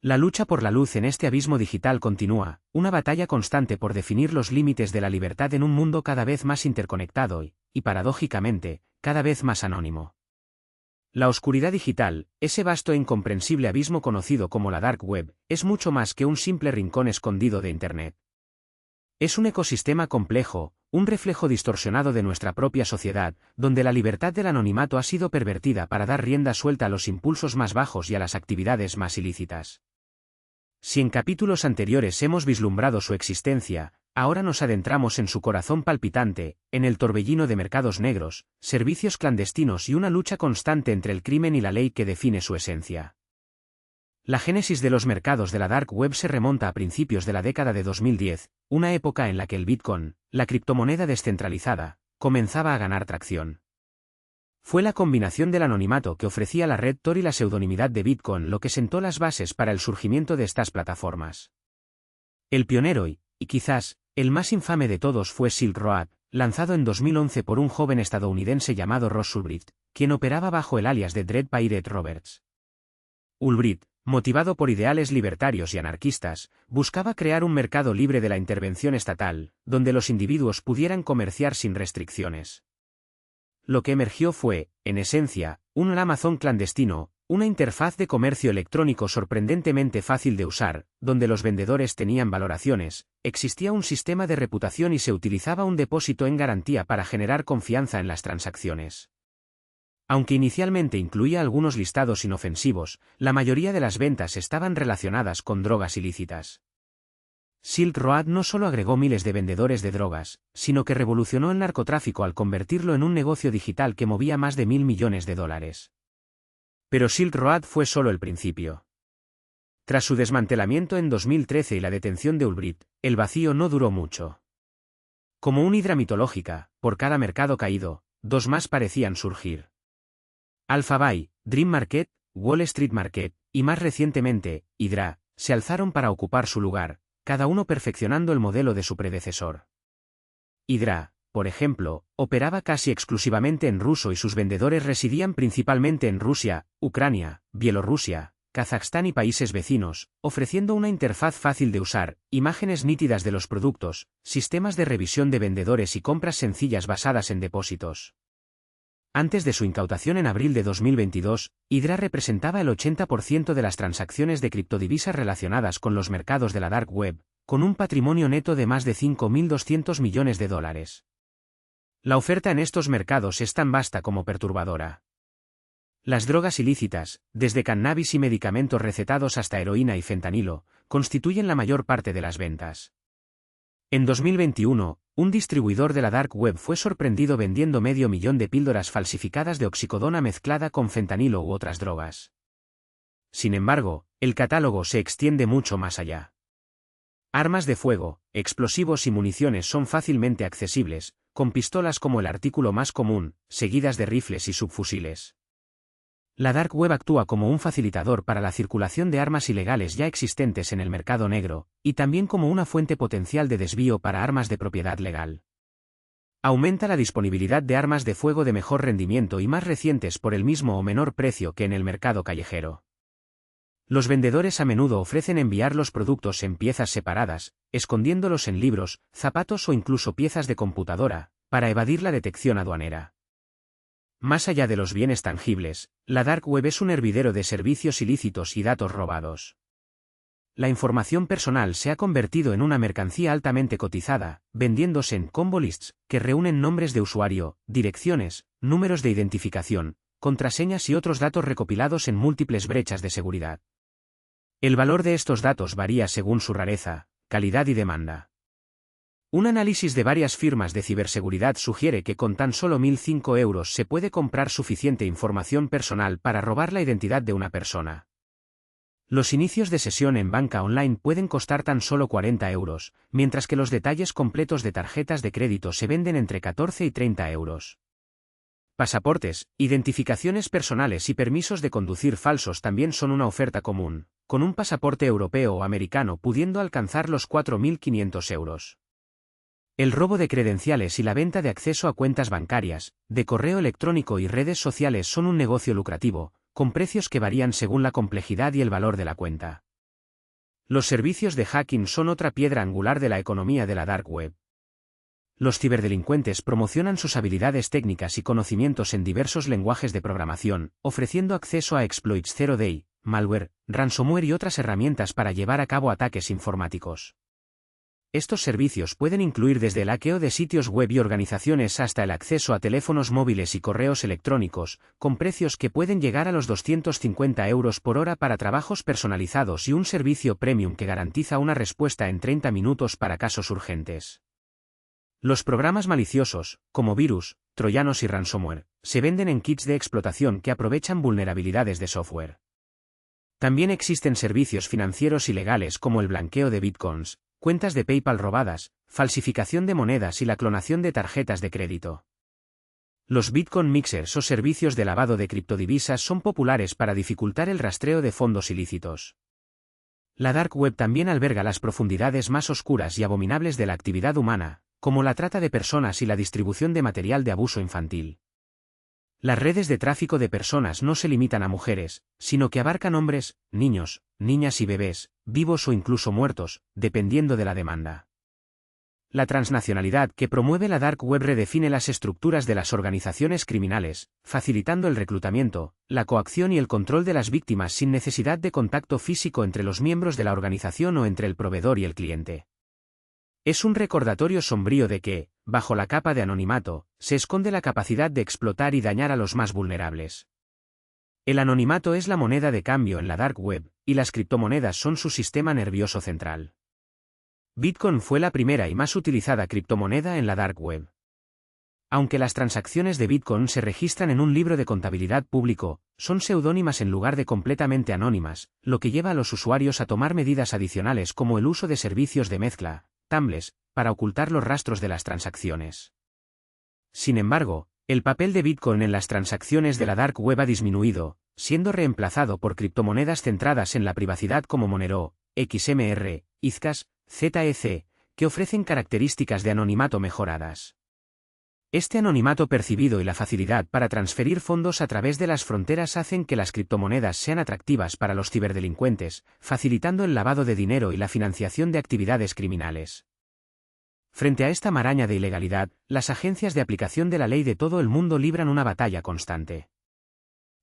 La lucha por la luz en este abismo digital continúa, una batalla constante por definir los límites de la libertad en un mundo cada vez más interconectado y paradójicamente, cada vez más anónimo. La oscuridad digital, ese vasto e incomprensible abismo conocido como la Dark Web, es mucho más que un simple rincón escondido de Internet. Es un ecosistema complejo, un reflejo distorsionado de nuestra propia sociedad, donde la libertad del anonimato ha sido pervertida para dar rienda suelta a los impulsos más bajos y a las actividades más ilícitas. Si en capítulos anteriores hemos vislumbrado su existencia, ahora nos adentramos en su corazón palpitante, en el torbellino de mercados negros, servicios clandestinos y una lucha constante entre el crimen y la ley que define su esencia. La génesis de los mercados de la Dark Web se remonta a principios de la década de 2010, una época en la que el Bitcoin, la criptomoneda descentralizada, comenzaba a ganar tracción. Fue la combinación del anonimato que ofrecía la red Tor y la pseudonimidad de Bitcoin lo que sentó las bases para el surgimiento de estas plataformas. El pionero y quizás, el más infame de todos fue Silk Road, lanzado en 2011 por un joven estadounidense llamado Ross Ulbricht, quien operaba bajo el alias de Dread Pirate Roberts. Ulbricht, motivado por ideales libertarios y anarquistas, buscaba crear un mercado libre de la intervención estatal, donde los individuos pudieran comerciar sin restricciones. Lo que emergió fue, en esencia, un Amazon clandestino, una interfaz de comercio electrónico sorprendentemente fácil de usar, donde los vendedores tenían valoraciones, existía un sistema de reputación y se utilizaba un depósito en garantía para generar confianza en las transacciones. Aunque inicialmente incluía algunos listados inofensivos, la mayoría de las ventas estaban relacionadas con drogas ilícitas. Silk Road no solo agregó miles de vendedores de drogas, sino que revolucionó el narcotráfico al convertirlo en un negocio digital que movía más de $1.000 millones. Pero Silk Road fue solo el principio. Tras su desmantelamiento en 2013 y la detención de Ulbricht, el vacío no duró mucho. Como una hidra mitológica, por cada mercado caído, dos más parecían surgir. Alphabay, Dream Market, Wall Street Market, y más recientemente, Hydra, se alzaron para ocupar su lugar, cada uno perfeccionando el modelo de su predecesor. Hydra, por ejemplo, operaba casi exclusivamente en ruso y sus vendedores residían principalmente en Rusia, Ucrania, Bielorrusia, Kazajstán y países vecinos, ofreciendo una interfaz fácil de usar, imágenes nítidas de los productos, sistemas de revisión de vendedores y compras sencillas basadas en depósitos. Antes de su incautación en abril de 2022, Hydra representaba el 80% de las transacciones de criptodivisas relacionadas con los mercados de la Dark Web, con un patrimonio neto de más de $5.200 millones. La oferta en estos mercados es tan vasta como perturbadora. Las drogas ilícitas, desde cannabis y medicamentos recetados hasta heroína y fentanilo, constituyen la mayor parte de las ventas. En 2021, un distribuidor de la Dark Web fue sorprendido vendiendo 500.000 de píldoras falsificadas de oxicodona mezclada con fentanilo u otras drogas. Sin embargo, el catálogo se extiende mucho más allá. Armas de fuego, explosivos y municiones son fácilmente accesibles, con pistolas como el artículo más común, seguidas de rifles y subfusiles. La Dark Web actúa como un facilitador para la circulación de armas ilegales ya existentes en el mercado negro, y también como una fuente potencial de desvío para armas de propiedad legal. Aumenta la disponibilidad de armas de fuego de mejor rendimiento y más recientes por el mismo o menor precio que en el mercado callejero. Los vendedores a menudo ofrecen enviar los productos en piezas separadas, escondiéndolos en libros, zapatos o incluso piezas de computadora, para evadir la detección aduanera. Más allá de los bienes tangibles, la Dark Web es un hervidero de servicios ilícitos y datos robados. La información personal se ha convertido en una mercancía altamente cotizada, vendiéndose en combo lists, que reúnen nombres de usuario, direcciones, números de identificación, contraseñas y otros datos recopilados en múltiples brechas de seguridad. El valor de estos datos varía según su rareza, calidad y demanda. Un análisis de varias firmas de ciberseguridad sugiere que con tan solo 1.005 euros se puede comprar suficiente información personal para robar la identidad de una persona. Los inicios de sesión en banca online pueden costar tan solo 40 euros, mientras que los detalles completos de tarjetas de crédito se venden entre 14 y 30 euros. Pasaportes, identificaciones personales y permisos de conducir falsos también son una oferta común, con un pasaporte europeo o americano pudiendo alcanzar los 4.500 euros. El robo de credenciales y la venta de acceso a cuentas bancarias, de correo electrónico y redes sociales son un negocio lucrativo, con precios que varían según la complejidad y el valor de la cuenta. Los servicios de hacking son otra piedra angular de la economía de la Dark Web. Los ciberdelincuentes promocionan sus habilidades técnicas y conocimientos en diversos lenguajes de programación, ofreciendo acceso a exploits zero day, malware, ransomware y otras herramientas para llevar a cabo ataques informáticos. Estos servicios pueden incluir desde el hackeo de sitios web y organizaciones hasta el acceso a teléfonos móviles y correos electrónicos, con precios que pueden llegar a los 250 euros por hora para trabajos personalizados y un servicio premium que garantiza una respuesta en 30 minutos para casos urgentes. Los programas maliciosos, como virus, troyanos y ransomware, se venden en kits de explotación que aprovechan vulnerabilidades de software. También existen servicios financieros ilegales como el blanqueo de bitcoins, cuentas de PayPal robadas, falsificación de monedas y la clonación de tarjetas de crédito. Los Bitcoin mixers o servicios de lavado de criptodivisas son populares para dificultar el rastreo de fondos ilícitos. La Dark Web también alberga las profundidades más oscuras y abominables de la actividad humana, como la trata de personas y la distribución de material de abuso infantil. Las redes de tráfico de personas no se limitan a mujeres, sino que abarcan hombres, niños, niñas y bebés, vivos o incluso muertos, dependiendo de la demanda. La transnacionalidad que promueve la Dark Web redefine las estructuras de las organizaciones criminales, facilitando el reclutamiento, la coacción y el control de las víctimas sin necesidad de contacto físico entre los miembros de la organización o entre el proveedor y el cliente. Es un recordatorio sombrío de que, bajo la capa de anonimato, se esconde la capacidad de explotar y dañar a los más vulnerables. El anonimato es la moneda de cambio en la Dark Web, y las criptomonedas son su sistema nervioso central. Bitcoin fue la primera y más utilizada criptomoneda en la Dark Web. Aunque las transacciones de Bitcoin se registran en un libro de contabilidad público, son seudónimas en lugar de completamente anónimas, lo que lleva a los usuarios a tomar medidas adicionales como el uso de servicios de mezcla, tumbles, para ocultar los rastros de las transacciones. Sin embargo, el papel de Bitcoin en las transacciones de la Dark Web ha disminuido, siendo reemplazado por criptomonedas centradas en la privacidad como Monero, XMR, Izcash, ZEC, que ofrecen características de anonimato mejoradas. Este anonimato percibido y la facilidad para transferir fondos a través de las fronteras hacen que las criptomonedas sean atractivas para los ciberdelincuentes, facilitando el lavado de dinero y la financiación de actividades criminales. Frente a esta maraña de ilegalidad, las agencias de aplicación de la ley de todo el mundo libran una batalla constante.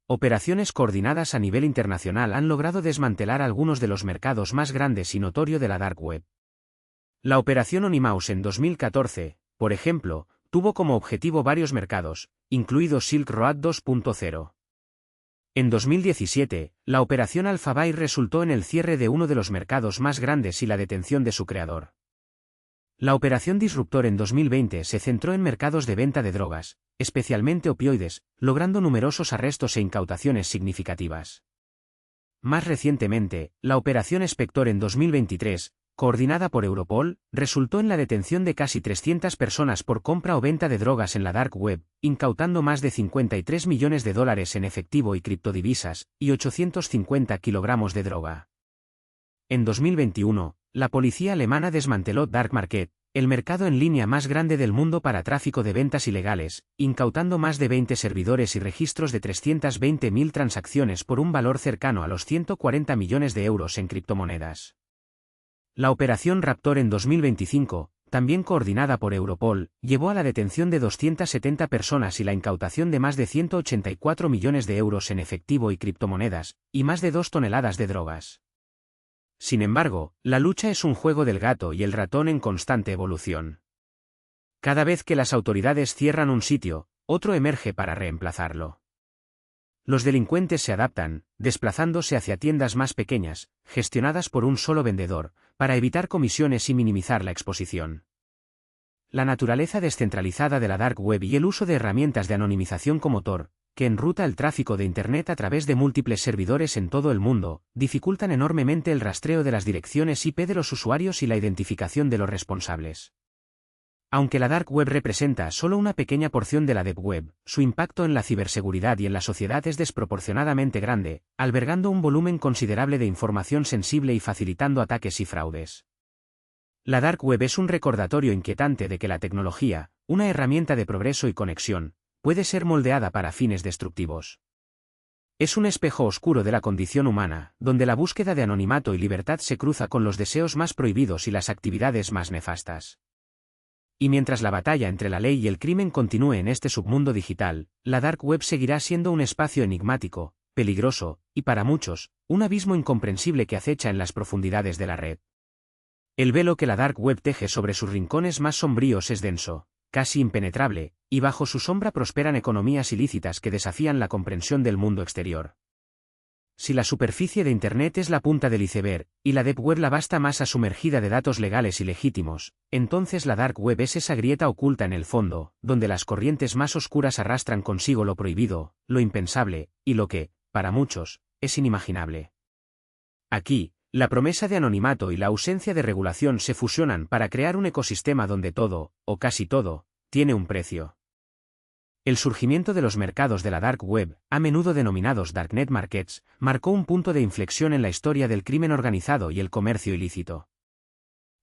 Operaciones coordinadas a nivel internacional han logrado desmantelar algunos de los mercados más grandes y notorios de la Dark Web. La operación Onimouse en 2014, por ejemplo, tuvo como objetivo varios mercados, incluido Silk Road 2.0. En 2017, la operación Alphabay resultó en el cierre de uno de los mercados más grandes y la detención de su creador. La operación Disruptor en 2020 se centró en mercados de venta de drogas, especialmente opioides, logrando numerosos arrestos e incautaciones significativas. Más recientemente, la operación Spector en 2023, coordinada por Europol, resultó en la detención de casi 300 personas por compra o venta de drogas en la Dark Web, incautando más de $53 millones en efectivo y criptodivisas, y 850 kilogramos de droga. En 2021, la policía alemana desmanteló Dark Market, el mercado en línea más grande del mundo para tráfico de ventas ilegales, incautando más de 20 servidores y registros de 320.000 transacciones por un valor cercano a los 140 millones de euros en criptomonedas. La operación Raptor en 2025, también coordinada por Europol, llevó a la detención de 270 personas y la incautación de más de 184 millones de euros en efectivo y criptomonedas, y más de 2 toneladas de drogas. Sin embargo, la lucha es un juego del gato y el ratón en constante evolución. Cada vez que las autoridades cierran un sitio, otro emerge para reemplazarlo. Los delincuentes se adaptan, desplazándose hacia tiendas más pequeñas, gestionadas por un solo vendedor, para evitar comisiones y minimizar la exposición. La naturaleza descentralizada de la Dark Web y el uso de herramientas de anonimización como Tor, que enruta el tráfico de Internet a través de múltiples servidores en todo el mundo, dificultan enormemente el rastreo de las direcciones IP de los usuarios y la identificación de los responsables. Aunque la Dark Web representa solo una pequeña porción de la Deep Web, su impacto en la ciberseguridad y en la sociedad es desproporcionadamente grande, albergando un volumen considerable de información sensible y facilitando ataques y fraudes. La Dark Web es un recordatorio inquietante de que la tecnología, una herramienta de progreso y conexión, puede ser moldeada para fines destructivos. Es un espejo oscuro de la condición humana, donde la búsqueda de anonimato y libertad se cruza con los deseos más prohibidos y las actividades más nefastas. Y mientras la batalla entre la ley y el crimen continúe en este submundo digital, la Dark Web seguirá siendo un espacio enigmático, peligroso, y para muchos, un abismo incomprensible que acecha en las profundidades de la red. El velo que la Dark Web teje sobre sus rincones más sombríos es denso, casi impenetrable, y bajo su sombra prosperan economías ilícitas que desafían la comprensión del mundo exterior. Si la superficie de Internet es la punta del iceberg, y la Deep Web la vasta masa sumergida de datos legales y legítimos, entonces la Dark Web es esa grieta oculta en el fondo, donde las corrientes más oscuras arrastran consigo lo prohibido, lo impensable, y lo que, para muchos, es inimaginable. Aquí, la promesa de anonimato y la ausencia de regulación se fusionan para crear un ecosistema donde todo, o casi todo, tiene un precio. El surgimiento de los mercados de la Dark Web, a menudo denominados Darknet Markets, marcó un punto de inflexión en la historia del crimen organizado y el comercio ilícito.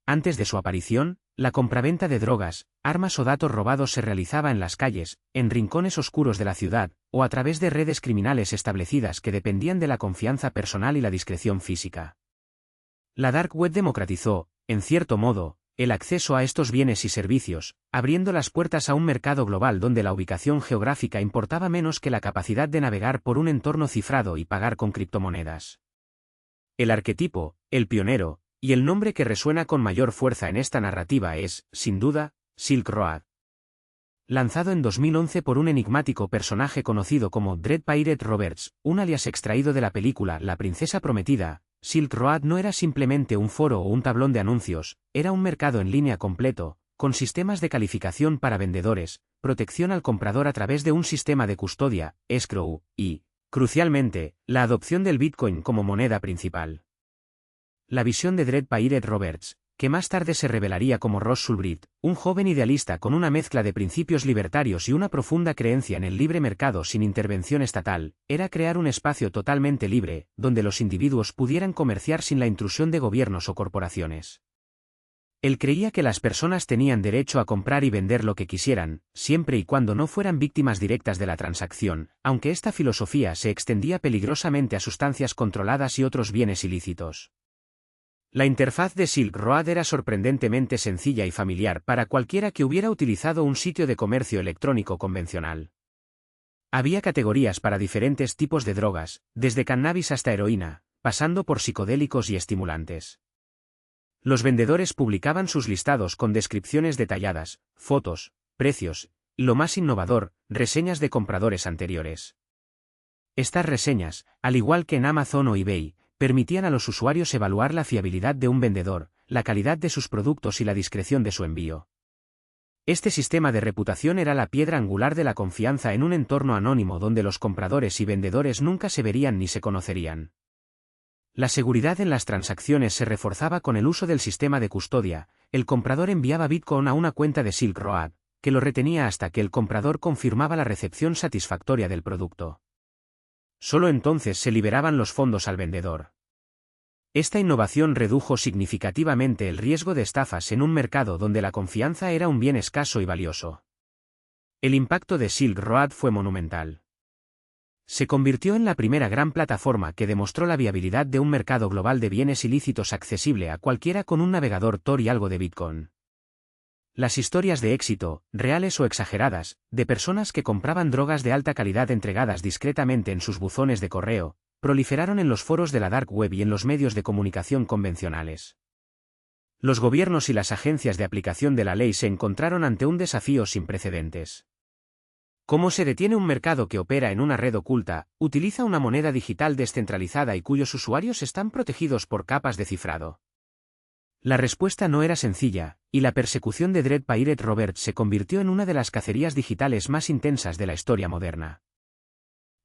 Antes de su aparición, la compraventa de drogas, armas o datos robados se realizaba en las calles, en rincones oscuros de la ciudad, o a través de redes criminales establecidas que dependían de la confianza personal y la discreción física. La Dark Web democratizó, en cierto modo, el acceso a estos bienes y servicios, abriendo las puertas a un mercado global donde la ubicación geográfica importaba menos que la capacidad de navegar por un entorno cifrado y pagar con criptomonedas. El arquetipo, el pionero, y el nombre que resuena con mayor fuerza en esta narrativa es, sin duda, Silk Road. Lanzado en 2011 por un enigmático personaje conocido como Dread Pirate Roberts, un alias extraído de la película La Princesa Prometida, Silk Road no era simplemente un foro o un tablón de anuncios, era un mercado en línea completo, con sistemas de calificación para vendedores, protección al comprador a través de un sistema de custodia, escrow, y, crucialmente, la adopción del Bitcoin como moneda principal. La visión de Dread Pirate Roberts, que más tarde se revelaría como Ross Ulbricht, un joven idealista con una mezcla de principios libertarios y una profunda creencia en el libre mercado sin intervención estatal, era crear un espacio totalmente libre, donde los individuos pudieran comerciar sin la intrusión de gobiernos o corporaciones. Él creía que las personas tenían derecho a comprar y vender lo que quisieran, siempre y cuando no fueran víctimas directas de la transacción, aunque esta filosofía se extendía peligrosamente a sustancias controladas y otros bienes ilícitos. La interfaz de Silk Road era sorprendentemente sencilla y familiar para cualquiera que hubiera utilizado un sitio de comercio electrónico convencional. Había categorías para diferentes tipos de drogas, desde cannabis hasta heroína, pasando por psicodélicos y estimulantes. Los vendedores publicaban sus listados con descripciones detalladas, fotos, precios, y lo más innovador, reseñas de compradores anteriores. Estas reseñas, al igual que en Amazon o eBay, permitían a los usuarios evaluar la fiabilidad de un vendedor, la calidad de sus productos y la discreción de su envío. Este sistema de reputación era la piedra angular de la confianza en un entorno anónimo donde los compradores y vendedores nunca se verían ni se conocerían. La seguridad en las transacciones se reforzaba con el uso del sistema de custodia. El comprador enviaba Bitcoin a una cuenta de Silk Road, que lo retenía hasta que el comprador confirmaba la recepción satisfactoria del producto. Solo entonces se liberaban los fondos al vendedor. Esta innovación redujo significativamente el riesgo de estafas en un mercado donde la confianza era un bien escaso y valioso. El impacto de Silk Road fue monumental. Se convirtió en la primera gran plataforma que demostró la viabilidad de un mercado global de bienes ilícitos accesible a cualquiera con un navegador Tor y algo de Bitcoin. Las historias de éxito, reales o exageradas, de personas que compraban drogas de alta calidad entregadas discretamente en sus buzones de correo, proliferaron en los foros de la Dark Web y en los medios de comunicación convencionales. Los gobiernos y las agencias de aplicación de la ley se encontraron ante un desafío sin precedentes. ¿Cómo se detiene un mercado que opera en una red oculta, utiliza una moneda digital descentralizada y cuyos usuarios están protegidos por capas de cifrado? La respuesta no era sencilla, y la persecución de Dread Pirate Roberts se convirtió en una de las cacerías digitales más intensas de la historia moderna.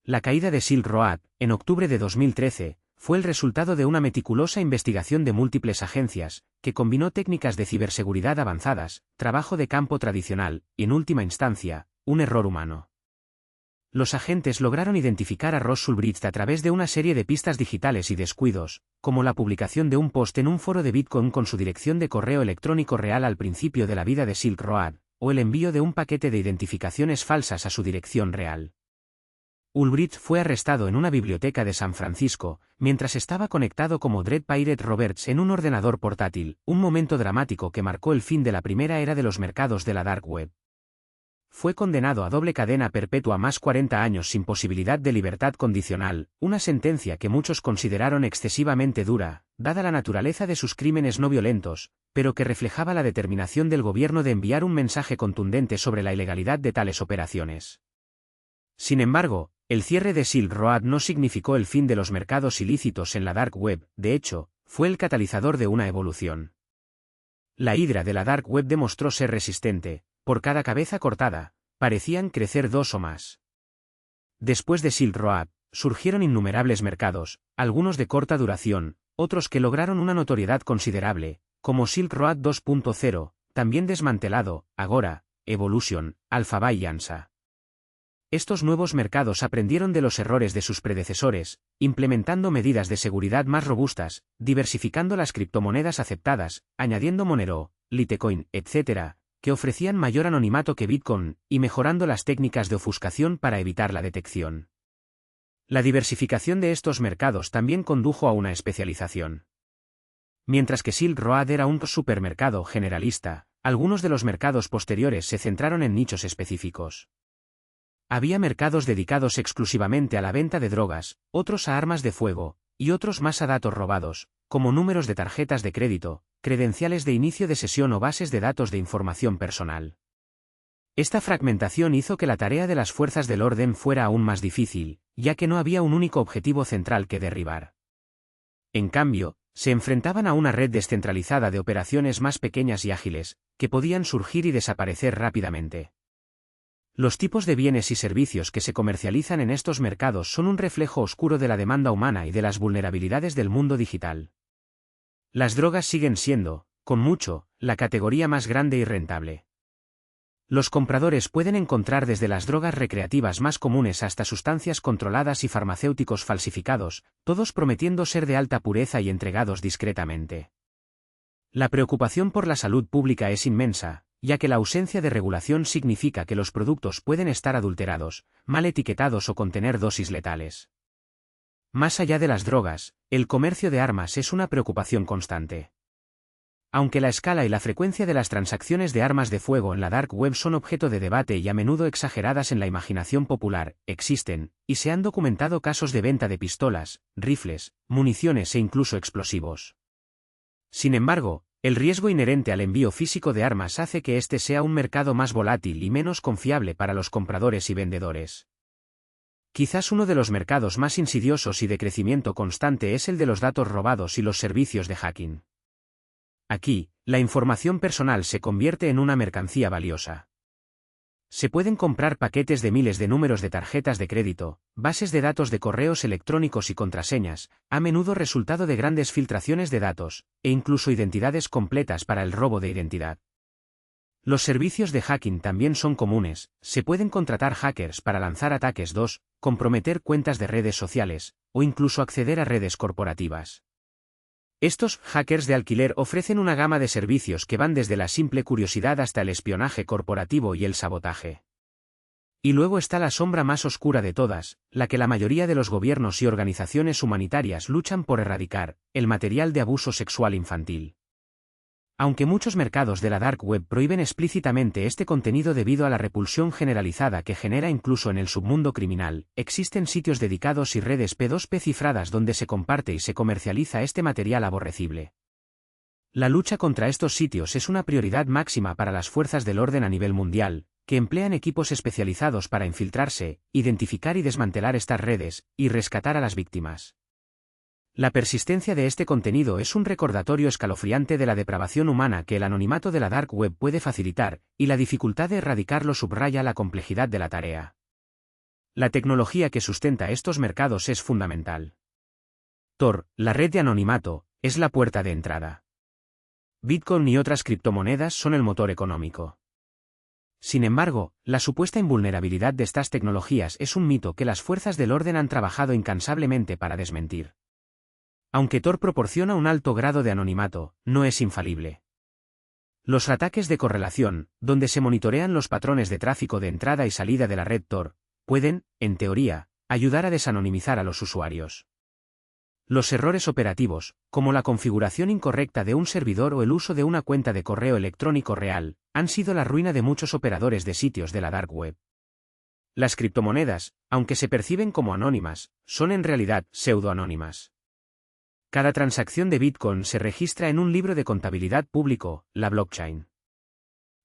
La caída de Silk Road, en octubre de 2013, fue el resultado de una meticulosa investigación de múltiples agencias, que combinó técnicas de ciberseguridad avanzadas, trabajo de campo tradicional, y en última instancia, un error humano. Los agentes lograron identificar a Ross Ulbricht a través de una serie de pistas digitales y descuidos, como la publicación de un post en un foro de Bitcoin con su dirección de correo electrónico real al principio de la vida de Silk Road, o el envío de un paquete de identificaciones falsas a su dirección real. Ulbricht fue arrestado en una biblioteca de San Francisco, mientras estaba conectado como Dread Pirate Roberts en un ordenador portátil, un momento dramático que marcó el fin de la primera era de los mercados de la Dark Web. Fue condenado a doble cadena perpetua más 40 años sin posibilidad de libertad condicional, una sentencia que muchos consideraron excesivamente dura, dada la naturaleza de sus crímenes no violentos, pero que reflejaba la determinación del gobierno de enviar un mensaje contundente sobre la ilegalidad de tales operaciones. Sin embargo, el cierre de Silk Road no significó el fin de los mercados ilícitos en la Dark Web, de hecho, fue el catalizador de una evolución. La hidra de la Dark Web demostró ser resistente. Por cada cabeza cortada, parecían crecer dos o más. Después de Silk Road, surgieron innumerables mercados, algunos de corta duración, otros que lograron una notoriedad considerable, como Silk Road 2.0, también desmantelado, Agora, Evolution, Alphabay y Ansa. Estos nuevos mercados aprendieron de los errores de sus predecesores, implementando medidas de seguridad más robustas, diversificando las criptomonedas aceptadas, añadiendo Monero, Litecoin, etc., que ofrecían mayor anonimato que Bitcoin, y mejorando las técnicas de ofuscación para evitar la detección. La diversificación de estos mercados también condujo a una especialización. Mientras que Silk Road era un supermercado generalista, algunos de los mercados posteriores se centraron en nichos específicos. Había mercados dedicados exclusivamente a la venta de drogas, otros a armas de fuego, y otros más a datos robados, como números de tarjetas de crédito, credenciales de inicio de sesión o bases de datos de información personal. Esta fragmentación hizo que la tarea de las fuerzas del orden fuera aún más difícil, ya que no había un único objetivo central que derribar. En cambio, Se enfrentaban a una red descentralizada de operaciones más pequeñas y ágiles, que podían surgir y desaparecer rápidamente. Los tipos de bienes y servicios que se comercializan en estos mercados son un reflejo oscuro de la demanda humana y de las vulnerabilidades del mundo digital. Las drogas siguen siendo, con mucho, la categoría más grande y rentable. Los compradores pueden encontrar desde las drogas recreativas más comunes hasta sustancias controladas y farmacéuticos falsificados, todos prometiendo ser de alta pureza y entregados discretamente. La preocupación por la salud pública es inmensa, ya que la ausencia de regulación significa que los productos pueden estar adulterados, mal etiquetados o contener dosis letales. Más allá de las drogas, el comercio de armas es una preocupación constante. Aunque la escala y la frecuencia de las transacciones de armas de fuego en la dark web son objeto de debate y a menudo exageradas en la imaginación popular, existen, y se han documentado casos de venta de pistolas, rifles, municiones e incluso explosivos. Sin embargo, el riesgo inherente al envío físico de armas hace que este sea un mercado más volátil y menos confiable para los compradores y vendedores. Quizás uno de los mercados más insidiosos y de crecimiento constante es el de los datos robados y los servicios de hacking. Aquí, la información personal se convierte en una mercancía valiosa. Se pueden comprar paquetes de miles de números de tarjetas de crédito, bases de datos de correos electrónicos y contraseñas, a menudo resultado de grandes filtraciones de datos, e incluso identidades completas para el robo de identidad. Los servicios de hacking también son comunes, se pueden contratar hackers para lanzar ataques comprometer cuentas de redes sociales, o incluso acceder a redes corporativas. Estos hackers de alquiler ofrecen una gama de servicios que van desde la simple curiosidad hasta el espionaje corporativo y el sabotaje. Y luego está la sombra más oscura de todas, la que la mayoría de los gobiernos y organizaciones humanitarias luchan por erradicar, el material de abuso sexual infantil. Aunque muchos mercados de la dark web prohíben explícitamente este contenido debido a la repulsión generalizada que genera incluso en el submundo criminal, existen sitios dedicados y redes P2P cifradas donde se comparte y se comercializa este material aborrecible. La lucha contra estos sitios es una prioridad máxima para las fuerzas del orden a nivel mundial, que emplean equipos especializados para infiltrarse, identificar y desmantelar estas redes, y rescatar a las víctimas. La persistencia de este contenido es un recordatorio escalofriante de la depravación humana que el anonimato de la dark web puede facilitar, y la dificultad de erradicarlo subraya la complejidad de la tarea. La tecnología que sustenta estos mercados es fundamental. Tor, la red de anonimato, es la puerta de entrada. Bitcoin y otras criptomonedas son el motor económico. Sin embargo, la supuesta invulnerabilidad de estas tecnologías es un mito que las fuerzas del orden han trabajado incansablemente para desmentir. Aunque Tor proporciona un alto grado de anonimato, no es infalible. Los ataques de correlación, donde se monitorean los patrones de tráfico de entrada y salida de la red Tor, pueden, en teoría, ayudar a desanonimizar a los usuarios. Los errores operativos, como la configuración incorrecta de un servidor o el uso de una cuenta de correo electrónico real, han sido la ruina de muchos operadores de sitios de la dark web. Las criptomonedas, aunque se perciben como anónimas, son en realidad pseudoanónimas. Cada transacción de Bitcoin se registra en un libro de contabilidad público, la blockchain.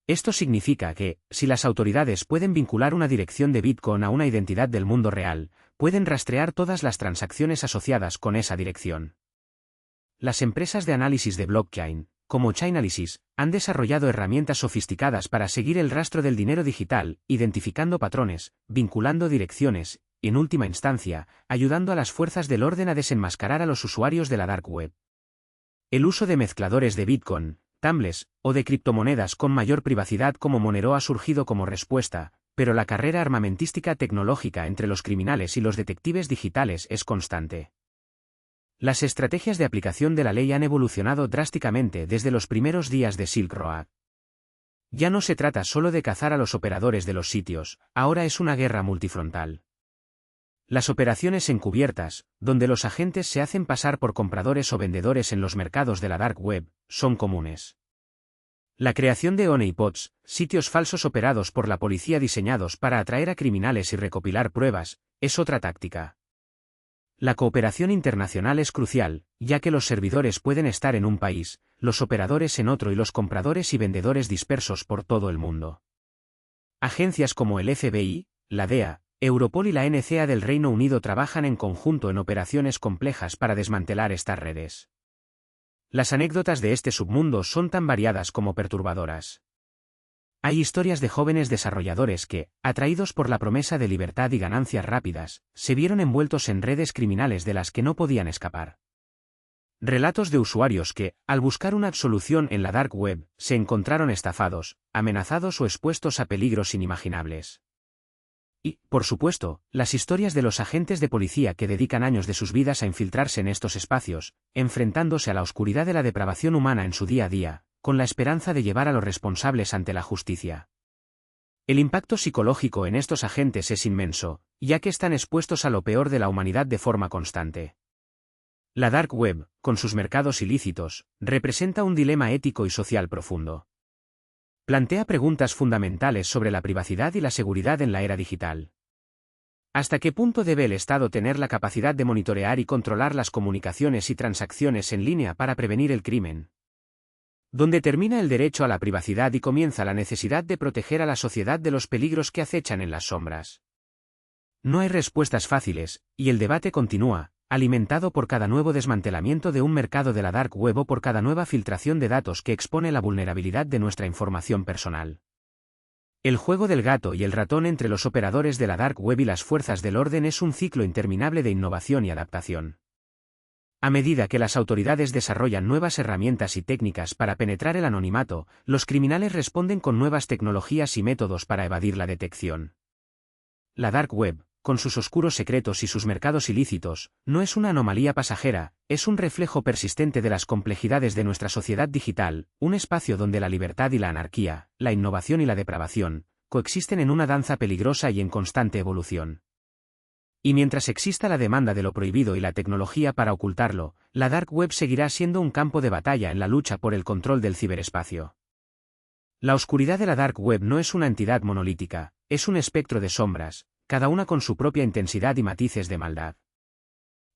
Esto significa que, si las autoridades pueden vincular una dirección de Bitcoin a una identidad del mundo real, pueden rastrear todas las transacciones asociadas con esa dirección. Las empresas de análisis de blockchain, como Chainalysis, han desarrollado herramientas sofisticadas para seguir el rastro del dinero digital, identificando patrones, vinculando direcciones, y en última instancia, ayudando a las fuerzas del orden a desenmascarar a los usuarios de la dark web. El uso de mezcladores de Bitcoin, tumblers, o de criptomonedas con mayor privacidad como Monero ha surgido como respuesta, pero la carrera armamentística tecnológica entre los criminales y los detectives digitales es constante. Las estrategias de aplicación de la ley han evolucionado drásticamente desde los primeros días de Silk Road. Ya no se trata solo de cazar a los operadores de los sitios, ahora es una guerra multifrontal. Las operaciones encubiertas, donde los agentes se hacen pasar por compradores o vendedores en los mercados de la dark web, son comunes. La creación de honeypots, sitios falsos operados por la policía diseñados para atraer a criminales y recopilar pruebas, es otra táctica. La cooperación internacional es crucial, ya que los servidores pueden estar en un país, los operadores en otro y los compradores y vendedores dispersos por todo el mundo. Agencias como el FBI, la DEA, Europol y la NCA del Reino Unido trabajan en conjunto en operaciones complejas para desmantelar estas redes. Las anécdotas de este submundo son tan variadas como perturbadoras. Hay historias de jóvenes desarrolladores que, atraídos por la promesa de libertad y ganancias rápidas, se vieron envueltos en redes criminales de las que no podían escapar. Relatos de usuarios que, al buscar una solución en la dark web, se encontraron estafados, amenazados o expuestos a peligros inimaginables. Y, por supuesto, las historias de los agentes de policía que dedican años de sus vidas a infiltrarse en estos espacios, enfrentándose a la oscuridad de la depravación humana en su día a día, con la esperanza de llevar a los responsables ante la justicia. El impacto psicológico en estos agentes es inmenso, ya que están expuestos a lo peor de la humanidad de forma constante. La dark web, con sus mercados ilícitos, representa un dilema ético y social profundo. Plantea preguntas fundamentales sobre la privacidad y la seguridad en la era digital. ¿Hasta qué punto debe el Estado tener la capacidad de monitorear y controlar las comunicaciones y transacciones en línea para prevenir el crimen? ¿Dónde termina el derecho a la privacidad y comienza la necesidad de proteger a la sociedad de los peligros que acechan en las sombras? No hay respuestas fáciles, y el debate continúa, alimentado por cada nuevo desmantelamiento de un mercado de la dark web o por cada nueva filtración de datos que expone la vulnerabilidad de nuestra información personal. El juego del gato y el ratón entre los operadores de la dark web y las fuerzas del orden es un ciclo interminable de innovación y adaptación. A medida que las autoridades desarrollan nuevas herramientas y técnicas para penetrar el anonimato, los criminales responden con nuevas tecnologías y métodos para evadir la detección. La dark web, con sus oscuros secretos y sus mercados ilícitos, no es una anomalía pasajera, es un reflejo persistente de las complejidades de nuestra sociedad digital, un espacio donde la libertad y la anarquía, la innovación y la depravación, coexisten en una danza peligrosa y en constante evolución. Y mientras exista la demanda de lo prohibido y la tecnología para ocultarlo, la dark web seguirá siendo un campo de batalla en la lucha por el control del ciberespacio. La oscuridad de la dark web no es una entidad monolítica, es un espectro de sombras, cada una con su propia intensidad y matices de maldad.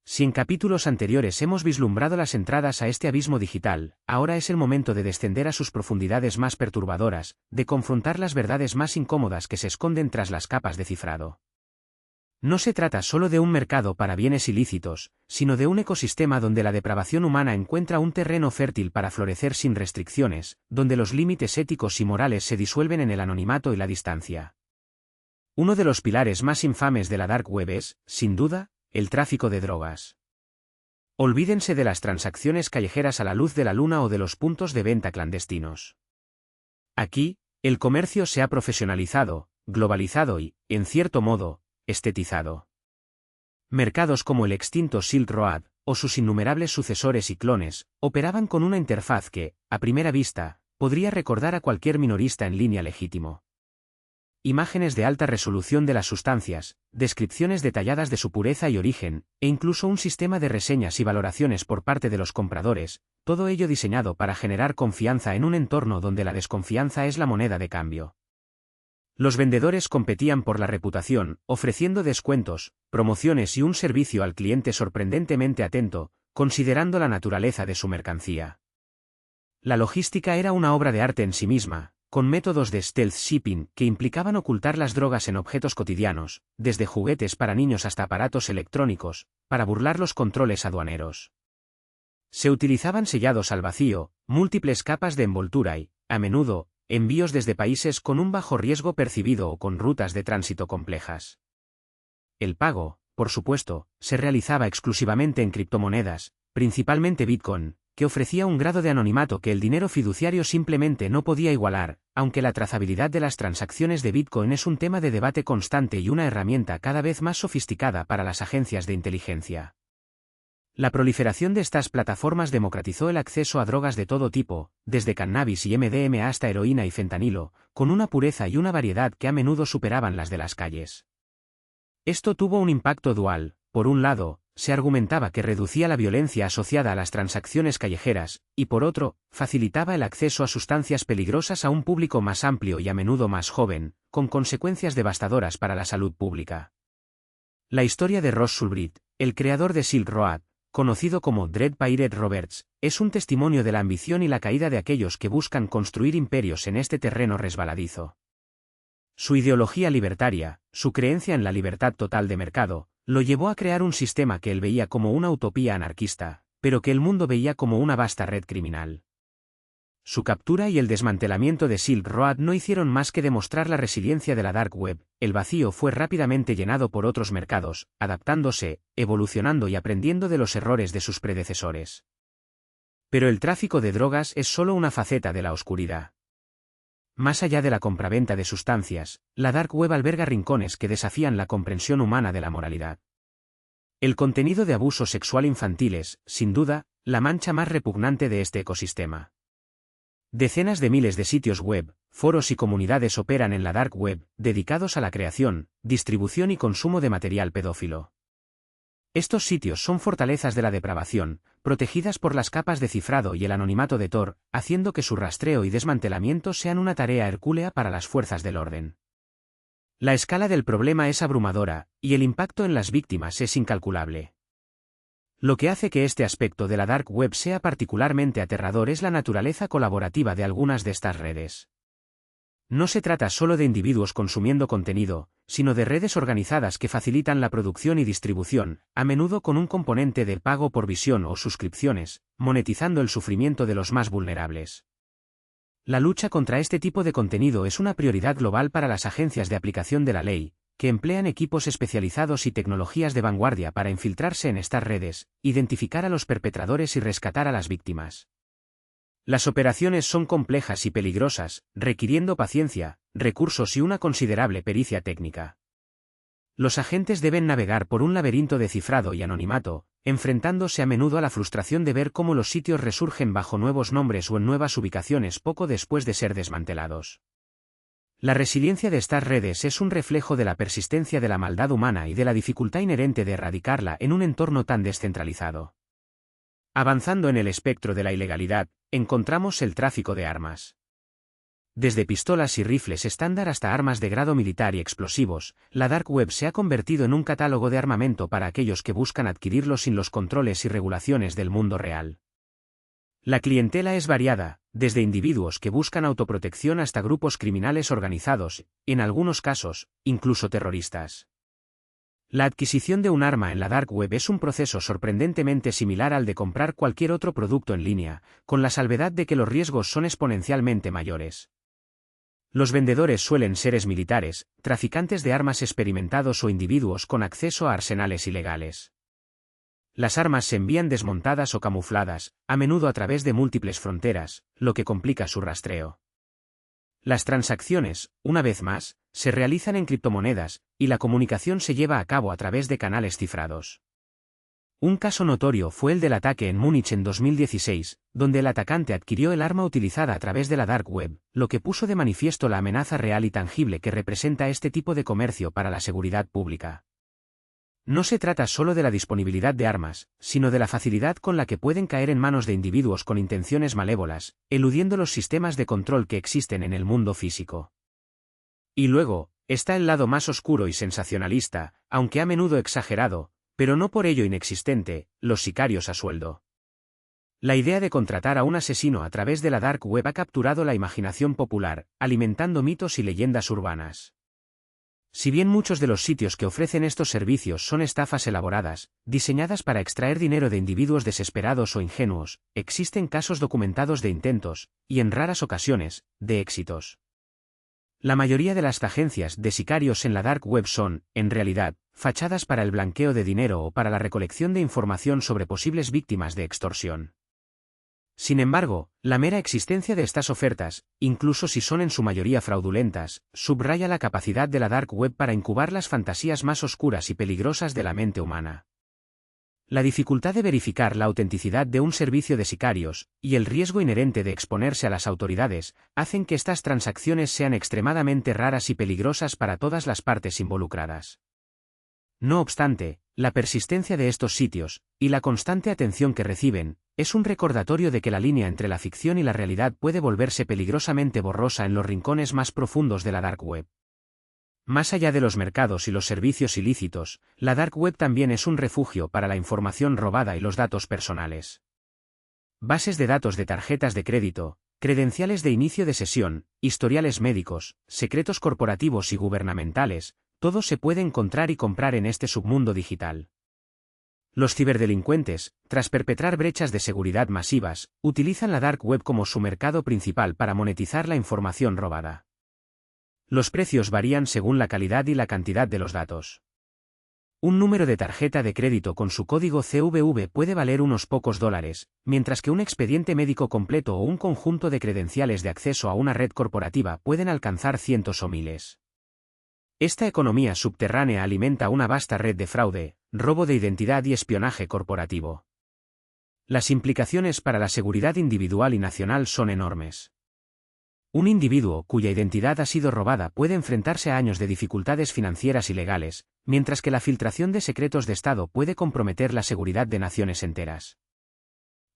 Si en capítulos anteriores hemos vislumbrado las entradas a este abismo digital, ahora es el momento de descender a sus profundidades más perturbadoras, de confrontar las verdades más incómodas que se esconden tras las capas de cifrado. No se trata solo de un mercado para bienes ilícitos, sino de un ecosistema donde la depravación humana encuentra un terreno fértil para florecer sin restricciones, donde los límites éticos y morales se disuelven en el anonimato y la distancia. Uno de los pilares más infames de la dark web es, sin duda, el tráfico de drogas. Olvídense de las transacciones callejeras a la luz de la luna o de los puntos de venta clandestinos. Aquí, el comercio se ha profesionalizado, globalizado y, en cierto modo, estetizado. Mercados como el extinto Silk Road, o sus innumerables sucesores y clones, operaban con una interfaz que, a primera vista, podría recordar a cualquier minorista en línea legítimo. Imágenes de alta resolución de las sustancias, descripciones detalladas de su pureza y origen, e incluso un sistema de reseñas y valoraciones por parte de los compradores, todo ello diseñado para generar confianza en un entorno donde la desconfianza es la moneda de cambio. Los vendedores competían por la reputación, ofreciendo descuentos, promociones y un servicio al cliente sorprendentemente atento, considerando la naturaleza de su mercancía. La logística era una obra de arte en sí misma, con métodos de stealth shipping que implicaban ocultar las drogas en objetos cotidianos, desde juguetes para niños hasta aparatos electrónicos, para burlar los controles aduaneros. Se utilizaban sellados al vacío, múltiples capas de envoltura y, a menudo, envíos desde países con un bajo riesgo percibido o con rutas de tránsito complejas. El pago, por supuesto, se realizaba exclusivamente en criptomonedas, principalmente Bitcoin, que ofrecía un grado de anonimato que el dinero fiduciario simplemente no podía igualar, aunque la trazabilidad de las transacciones de Bitcoin es un tema de debate constante y una herramienta cada vez más sofisticada para las agencias de inteligencia. La proliferación de estas plataformas democratizó el acceso a drogas de todo tipo, desde cannabis y MDMA hasta heroína y fentanilo, con una pureza y una variedad que a menudo superaban las de las calles. Esto tuvo un impacto dual. Por un lado, se argumentaba que reducía la violencia asociada a las transacciones callejeras, y por otro, facilitaba el acceso a sustancias peligrosas a un público más amplio y a menudo más joven, con consecuencias devastadoras para la salud pública. La historia de Ross Ulbricht, el creador de Silk Road, conocido como Dread Pirate Roberts, es un testimonio de la ambición y la caída de aquellos que buscan construir imperios en este terreno resbaladizo. Su ideología libertaria, su creencia en la libertad total de mercado, lo llevó a crear un sistema que él veía como una utopía anarquista, pero que el mundo veía como una vasta red criminal. Su captura y el desmantelamiento de Silk Road no hicieron más que demostrar la resiliencia de la Dark Web. El vacío fue rápidamente llenado por otros mercados, adaptándose, evolucionando y aprendiendo de los errores de sus predecesores. Pero el tráfico de drogas es solo una faceta de la oscuridad. Más allá de la compraventa de sustancias, la Dark Web alberga rincones que desafían la comprensión humana de la moralidad. El contenido de abuso sexual infantil es, sin duda, la mancha más repugnante de este ecosistema. Decenas de miles de sitios web, foros y comunidades operan en la Dark Web, dedicados a la creación, distribución y consumo de material pedófilo. Estos sitios son fortalezas de la depravación, protegidas por las capas de cifrado y el anonimato de Tor, haciendo que su rastreo y desmantelamiento sean una tarea hercúlea para las fuerzas del orden. La escala del problema es abrumadora, y el impacto en las víctimas es incalculable. Lo que hace que este aspecto de la Dark Web sea particularmente aterrador es la naturaleza colaborativa de algunas de estas redes. No se trata solo de individuos consumiendo contenido, sino de redes organizadas que facilitan la producción y distribución, a menudo con un componente de pago por visión o suscripciones, monetizando el sufrimiento de los más vulnerables. La lucha contra este tipo de contenido es una prioridad global para las agencias de aplicación de la ley, que emplean equipos especializados y tecnologías de vanguardia para infiltrarse en estas redes, identificar a los perpetradores y rescatar a las víctimas. Las operaciones son complejas y peligrosas, requiriendo paciencia, recursos y una considerable pericia técnica. Los agentes deben navegar por un laberinto de cifrado y anonimato, enfrentándose a menudo a la frustración de ver cómo los sitios resurgen bajo nuevos nombres o en nuevas ubicaciones poco después de ser desmantelados. La resiliencia de estas redes es un reflejo de la persistencia de la maldad humana y de la dificultad inherente de erradicarla en un entorno tan descentralizado. Avanzando en el espectro de la ilegalidad, encontramos el tráfico de armas. Desde pistolas y rifles estándar hasta armas de grado militar y explosivos, la Dark Web se ha convertido en un catálogo de armamento para aquellos que buscan adquirirlo sin los controles y regulaciones del mundo real. La clientela es variada, desde individuos que buscan autoprotección hasta grupos criminales organizados, y en algunos casos, incluso terroristas. La adquisición de un arma en la Dark Web es un proceso sorprendentemente similar al de comprar cualquier otro producto en línea, con la salvedad de que los riesgos son exponencialmente mayores. Los vendedores suelen ser exmilitares, traficantes de armas experimentados o individuos con acceso a arsenales ilegales. Las armas se envían desmontadas o camufladas, a menudo a través de múltiples fronteras, lo que complica su rastreo. Las transacciones, una vez más, se realizan en criptomonedas, y la comunicación se lleva a cabo a través de canales cifrados. Un caso notorio fue el del ataque en Múnich en 2016, donde el atacante adquirió el arma utilizada a través de la Dark Web, lo que puso de manifiesto la amenaza real y tangible que representa este tipo de comercio para la seguridad pública. No se trata solo de la disponibilidad de armas, sino de la facilidad con la que pueden caer en manos de individuos con intenciones malévolas, eludiendo los sistemas de control que existen en el mundo físico. Y luego, está el lado más oscuro y sensacionalista, aunque a menudo exagerado, pero no por ello inexistente, los sicarios a sueldo. La idea de contratar a un asesino a través de la Dark Web ha capturado la imaginación popular, alimentando mitos y leyendas urbanas. Si bien muchos de los sitios que ofrecen estos servicios son estafas elaboradas, diseñadas para extraer dinero de individuos desesperados o ingenuos, existen casos documentados de intentos, y en raras ocasiones, de éxitos. La mayoría de las agencias de sicarios en la Dark Web son, en realidad, fachadas para el blanqueo de dinero o para la recolección de información sobre posibles víctimas de extorsión. Sin embargo, la mera existencia de estas ofertas, incluso si son en su mayoría fraudulentas, subraya la capacidad de la Dark Web para incubar las fantasías más oscuras y peligrosas de la mente humana. La dificultad de verificar la autenticidad de un servicio de sicarios, y el riesgo inherente de exponerse a las autoridades, hacen que estas transacciones sean extremadamente raras y peligrosas para todas las partes involucradas. No obstante, la persistencia de estos sitios, y la constante atención que reciben, es un recordatorio de que la línea entre la ficción y la realidad puede volverse peligrosamente borrosa en los rincones más profundos de la Dark Web. Más allá de los mercados y los servicios ilícitos, la Dark Web también es un refugio para la información robada y los datos personales. Bases de datos de tarjetas de crédito, credenciales de inicio de sesión, historiales médicos, secretos corporativos y gubernamentales, todo se puede encontrar y comprar en este submundo digital. Los ciberdelincuentes, tras perpetrar brechas de seguridad masivas, utilizan la Dark Web como su mercado principal para monetizar la información robada. Los precios varían según la calidad y la cantidad de los datos. Un número de tarjeta de crédito con su código CVV puede valer unos pocos dólares, mientras que un expediente médico completo o un conjunto de credenciales de acceso a una red corporativa pueden alcanzar cientos o miles. Esta economía subterránea alimenta una vasta red de fraude, robo de identidad y espionaje corporativo. Las implicaciones para la seguridad individual y nacional son enormes. Un individuo cuya identidad ha sido robada puede enfrentarse a años de dificultades financieras y legales, mientras que la filtración de secretos de Estado puede comprometer la seguridad de naciones enteras.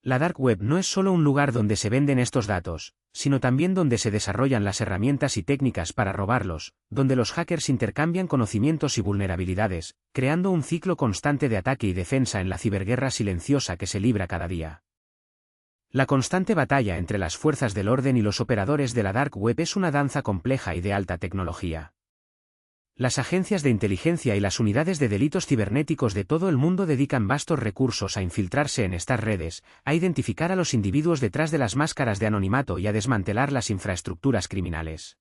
La Dark Web no es solo un lugar donde se venden estos datos, sino también donde se desarrollan las herramientas y técnicas para robarlos, donde los hackers intercambian conocimientos y vulnerabilidades, creando un ciclo constante de ataque y defensa en la ciberguerra silenciosa que se libra cada día. La constante batalla entre las fuerzas del orden y los operadores de la Dark Web es una danza compleja y de alta tecnología. Las agencias de inteligencia y las unidades de delitos cibernéticos de todo el mundo dedican vastos recursos a infiltrarse en estas redes, a identificar a los individuos detrás de las máscaras de anonimato y a desmantelar las infraestructuras criminales.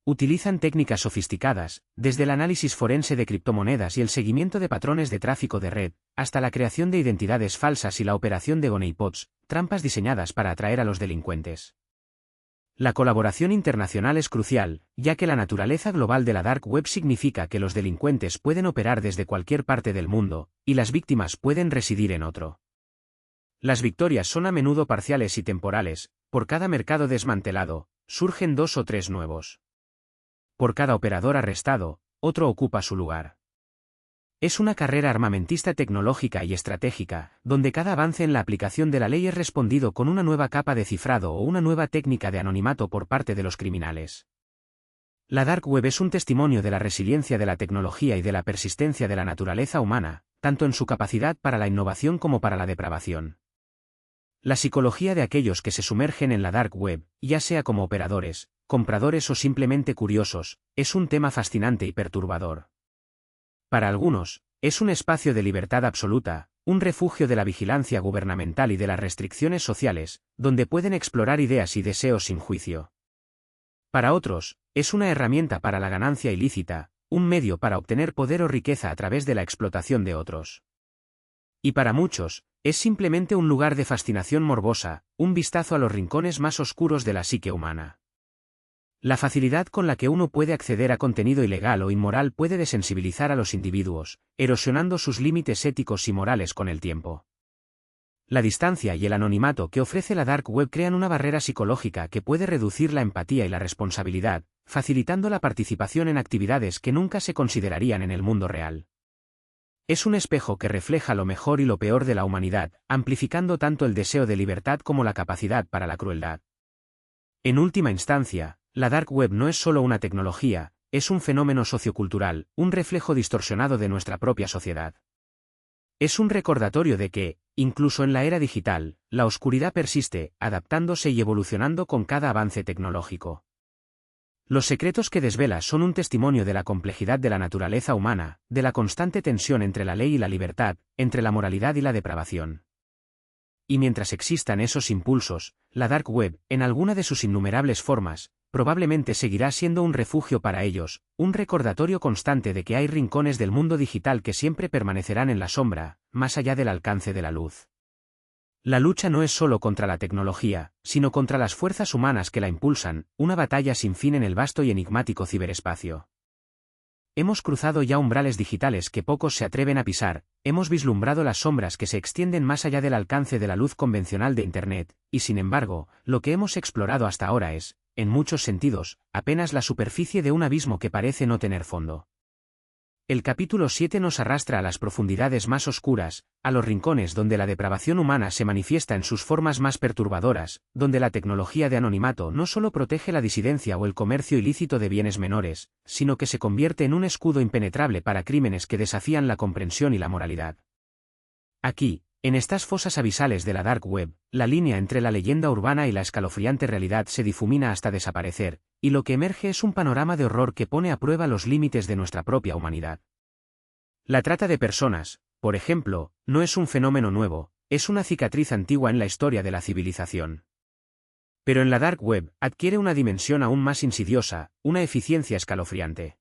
Utilizan técnicas sofisticadas, desde el análisis forense de criptomonedas y el seguimiento de patrones de tráfico de red, hasta la creación de identidades falsas y la operación de honeypots, trampas diseñadas para atraer a los delincuentes. La colaboración internacional es crucial, ya que la naturaleza global de la Dark Web significa que los delincuentes pueden operar desde cualquier parte del mundo, y las víctimas pueden residir en otro. Las victorias son a menudo parciales y temporales, por cada mercado desmantelado, surgen 2 o 3 nuevos. Por cada operador arrestado, otro ocupa su lugar. Es una carrera armamentista tecnológica y estratégica, donde cada avance en la aplicación de la ley es respondido con una nueva capa de cifrado o una nueva técnica de anonimato por parte de los criminales. La Dark Web es un testimonio de la resiliencia de la tecnología y de la persistencia de la naturaleza humana, tanto en su capacidad para la innovación como para la depravación. La psicología de aquellos que se sumergen en la Dark Web, ya sea como operadores, compradores o simplemente curiosos, es un tema fascinante y perturbador. Para algunos, es un espacio de libertad absoluta, un refugio de la vigilancia gubernamental y de las restricciones sociales, donde pueden explorar ideas y deseos sin juicio. Para otros, es una herramienta para la ganancia ilícita, un medio para obtener poder o riqueza a través de la explotación de otros. Y para muchos, es simplemente un lugar de fascinación morbosa, un vistazo a los rincones más oscuros de la psique humana. La facilidad con la que uno puede acceder a contenido ilegal o inmoral puede desensibilizar a los individuos, erosionando sus límites éticos y morales con el tiempo. La distancia y el anonimato que ofrece la Dark Web crean una barrera psicológica que puede reducir la empatía y la responsabilidad, facilitando la participación en actividades que nunca se considerarían en el mundo real. Es un espejo que refleja lo mejor y lo peor de la humanidad, amplificando tanto el deseo de libertad como la capacidad para la crueldad. En última instancia, la Dark Web no es solo una tecnología, es un fenómeno sociocultural, un reflejo distorsionado de nuestra propia sociedad. Es un recordatorio de que, incluso en la era digital, la oscuridad persiste, adaptándose y evolucionando con cada avance tecnológico. Los secretos que desvela son un testimonio de la complejidad de la naturaleza humana, de la constante tensión entre la ley y la libertad, entre la moralidad y la depravación. Y mientras existan esos impulsos, la Dark Web, en alguna de sus innumerables formas, probablemente seguirá siendo un refugio para ellos, un recordatorio constante de que hay rincones del mundo digital que siempre permanecerán en la sombra, más allá del alcance de la luz. La lucha no es solo contra la tecnología, sino contra las fuerzas humanas que la impulsan, una batalla sin fin en el vasto y enigmático ciberespacio. Hemos cruzado ya umbrales digitales que pocos se atreven a pisar, hemos vislumbrado las sombras que se extienden más allá del alcance de la luz convencional de Internet, y sin embargo, lo que hemos explorado hasta ahora es, en muchos sentidos, apenas la superficie de un abismo que parece no tener fondo. El capítulo 7 nos arrastra a las profundidades más oscuras, a los rincones donde la depravación humana se manifiesta en sus formas más perturbadoras, donde la tecnología de anonimato no solo protege la disidencia o el comercio ilícito de bienes menores, sino que se convierte en un escudo impenetrable para crímenes que desafían la comprensión y la moralidad. Aquí, en estas fosas abisales de la Dark Web, la línea entre la leyenda urbana y la escalofriante realidad se difumina hasta desaparecer, y lo que emerge es un panorama de horror que pone a prueba los límites de nuestra propia humanidad. La trata de personas, por ejemplo, no es un fenómeno nuevo, es una cicatriz antigua en la historia de la civilización. Pero en la Dark Web adquiere una dimensión aún más insidiosa, una eficiencia escalofriante.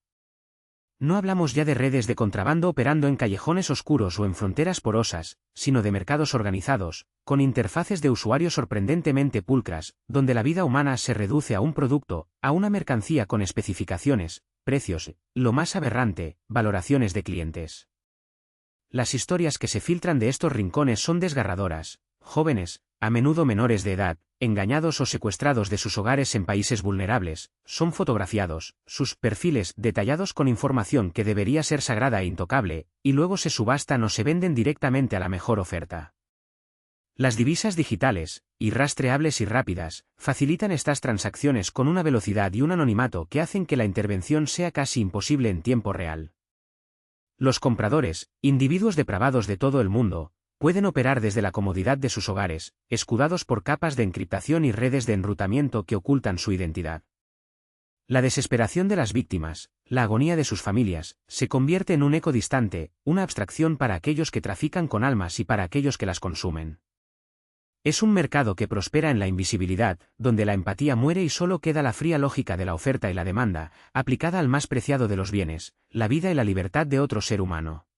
No hablamos ya de redes de contrabando operando en callejones oscuros o en fronteras porosas, sino de mercados organizados, con interfaces de usuario sorprendentemente pulcras, donde la vida humana se reduce a un producto, a una mercancía con especificaciones, precios, lo más aberrante, valoraciones de clientes. Las historias que se filtran de estos rincones son desgarradoras. Jóvenes, a menudo menores de edad, engañados o secuestrados de sus hogares en países vulnerables, son fotografiados, sus perfiles detallados con información que debería ser sagrada e intocable, y luego se subastan o se venden directamente a la mejor oferta. Las divisas digitales, irrastreables y rápidas, facilitan estas transacciones con una velocidad y un anonimato que hacen que la intervención sea casi imposible en tiempo real. Los compradores, individuos depravados de todo el mundo, pueden operar desde la comodidad de sus hogares, escudados por capas de encriptación y redes de enrutamiento que ocultan su identidad. La desesperación de las víctimas, la agonía de sus familias, se convierte en un eco distante, una abstracción para aquellos que trafican con almas y para aquellos que las consumen. Es un mercado que prospera en la invisibilidad, donde la empatía muere y solo queda la fría lógica de la oferta y la demanda, aplicada al más preciado de los bienes, la vida y la libertad de otro ser humano.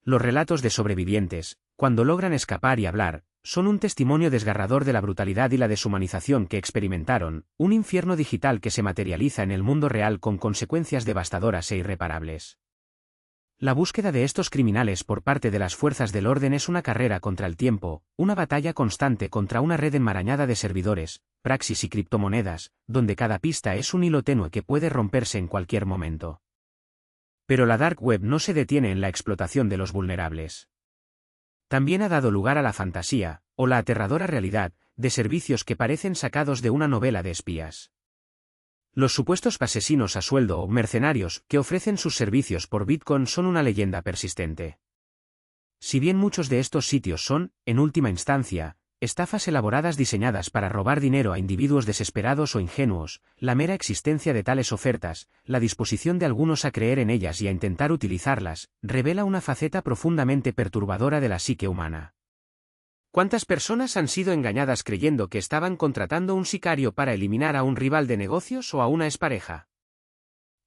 Los relatos de sobrevivientes, cuando logran escapar y hablar, son un testimonio desgarrador de la brutalidad y la deshumanización que experimentaron, un infierno digital que se materializa en el mundo real con consecuencias devastadoras e irreparables. La búsqueda de estos criminales por parte de las fuerzas del orden es una carrera contra el tiempo, una batalla constante contra una red enmarañada de servidores, praxis y criptomonedas, donde cada pista es un hilo tenue que puede romperse en cualquier momento. Pero la Dark Web no se detiene en la explotación de los vulnerables. También ha dado lugar a la fantasía, o la aterradora realidad, de servicios que parecen sacados de una novela de espías. Los supuestos asesinos a sueldo o mercenarios que ofrecen sus servicios por Bitcoin son una leyenda persistente. Si bien muchos de estos sitios son, en última instancia, estafas elaboradas diseñadas para robar dinero a individuos desesperados o ingenuos, la mera existencia de tales ofertas, la disposición de algunos a creer en ellas y a intentar utilizarlas, revela una faceta profundamente perturbadora de la psique humana. ¿Cuántas personas han sido engañadas creyendo que estaban contratando un sicario para eliminar a un rival de negocios o a una expareja?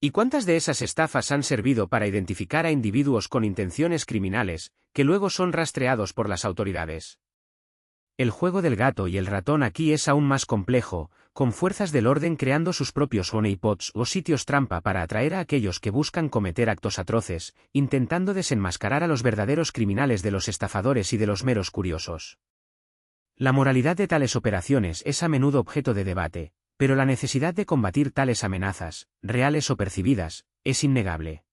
¿Y cuántas de esas estafas han servido para identificar a individuos con intenciones criminales, que luego son rastreados por las autoridades? El juego del gato y el ratón aquí es aún más complejo, con fuerzas del orden creando sus propios honeypots o sitios trampa para atraer a aquellos que buscan cometer actos atroces, intentando desenmascarar a los verdaderos criminales de los estafadores y de los meros curiosos. La moralidad de tales operaciones es a menudo objeto de debate, pero la necesidad de combatir tales amenazas, reales o percibidas, es innegable.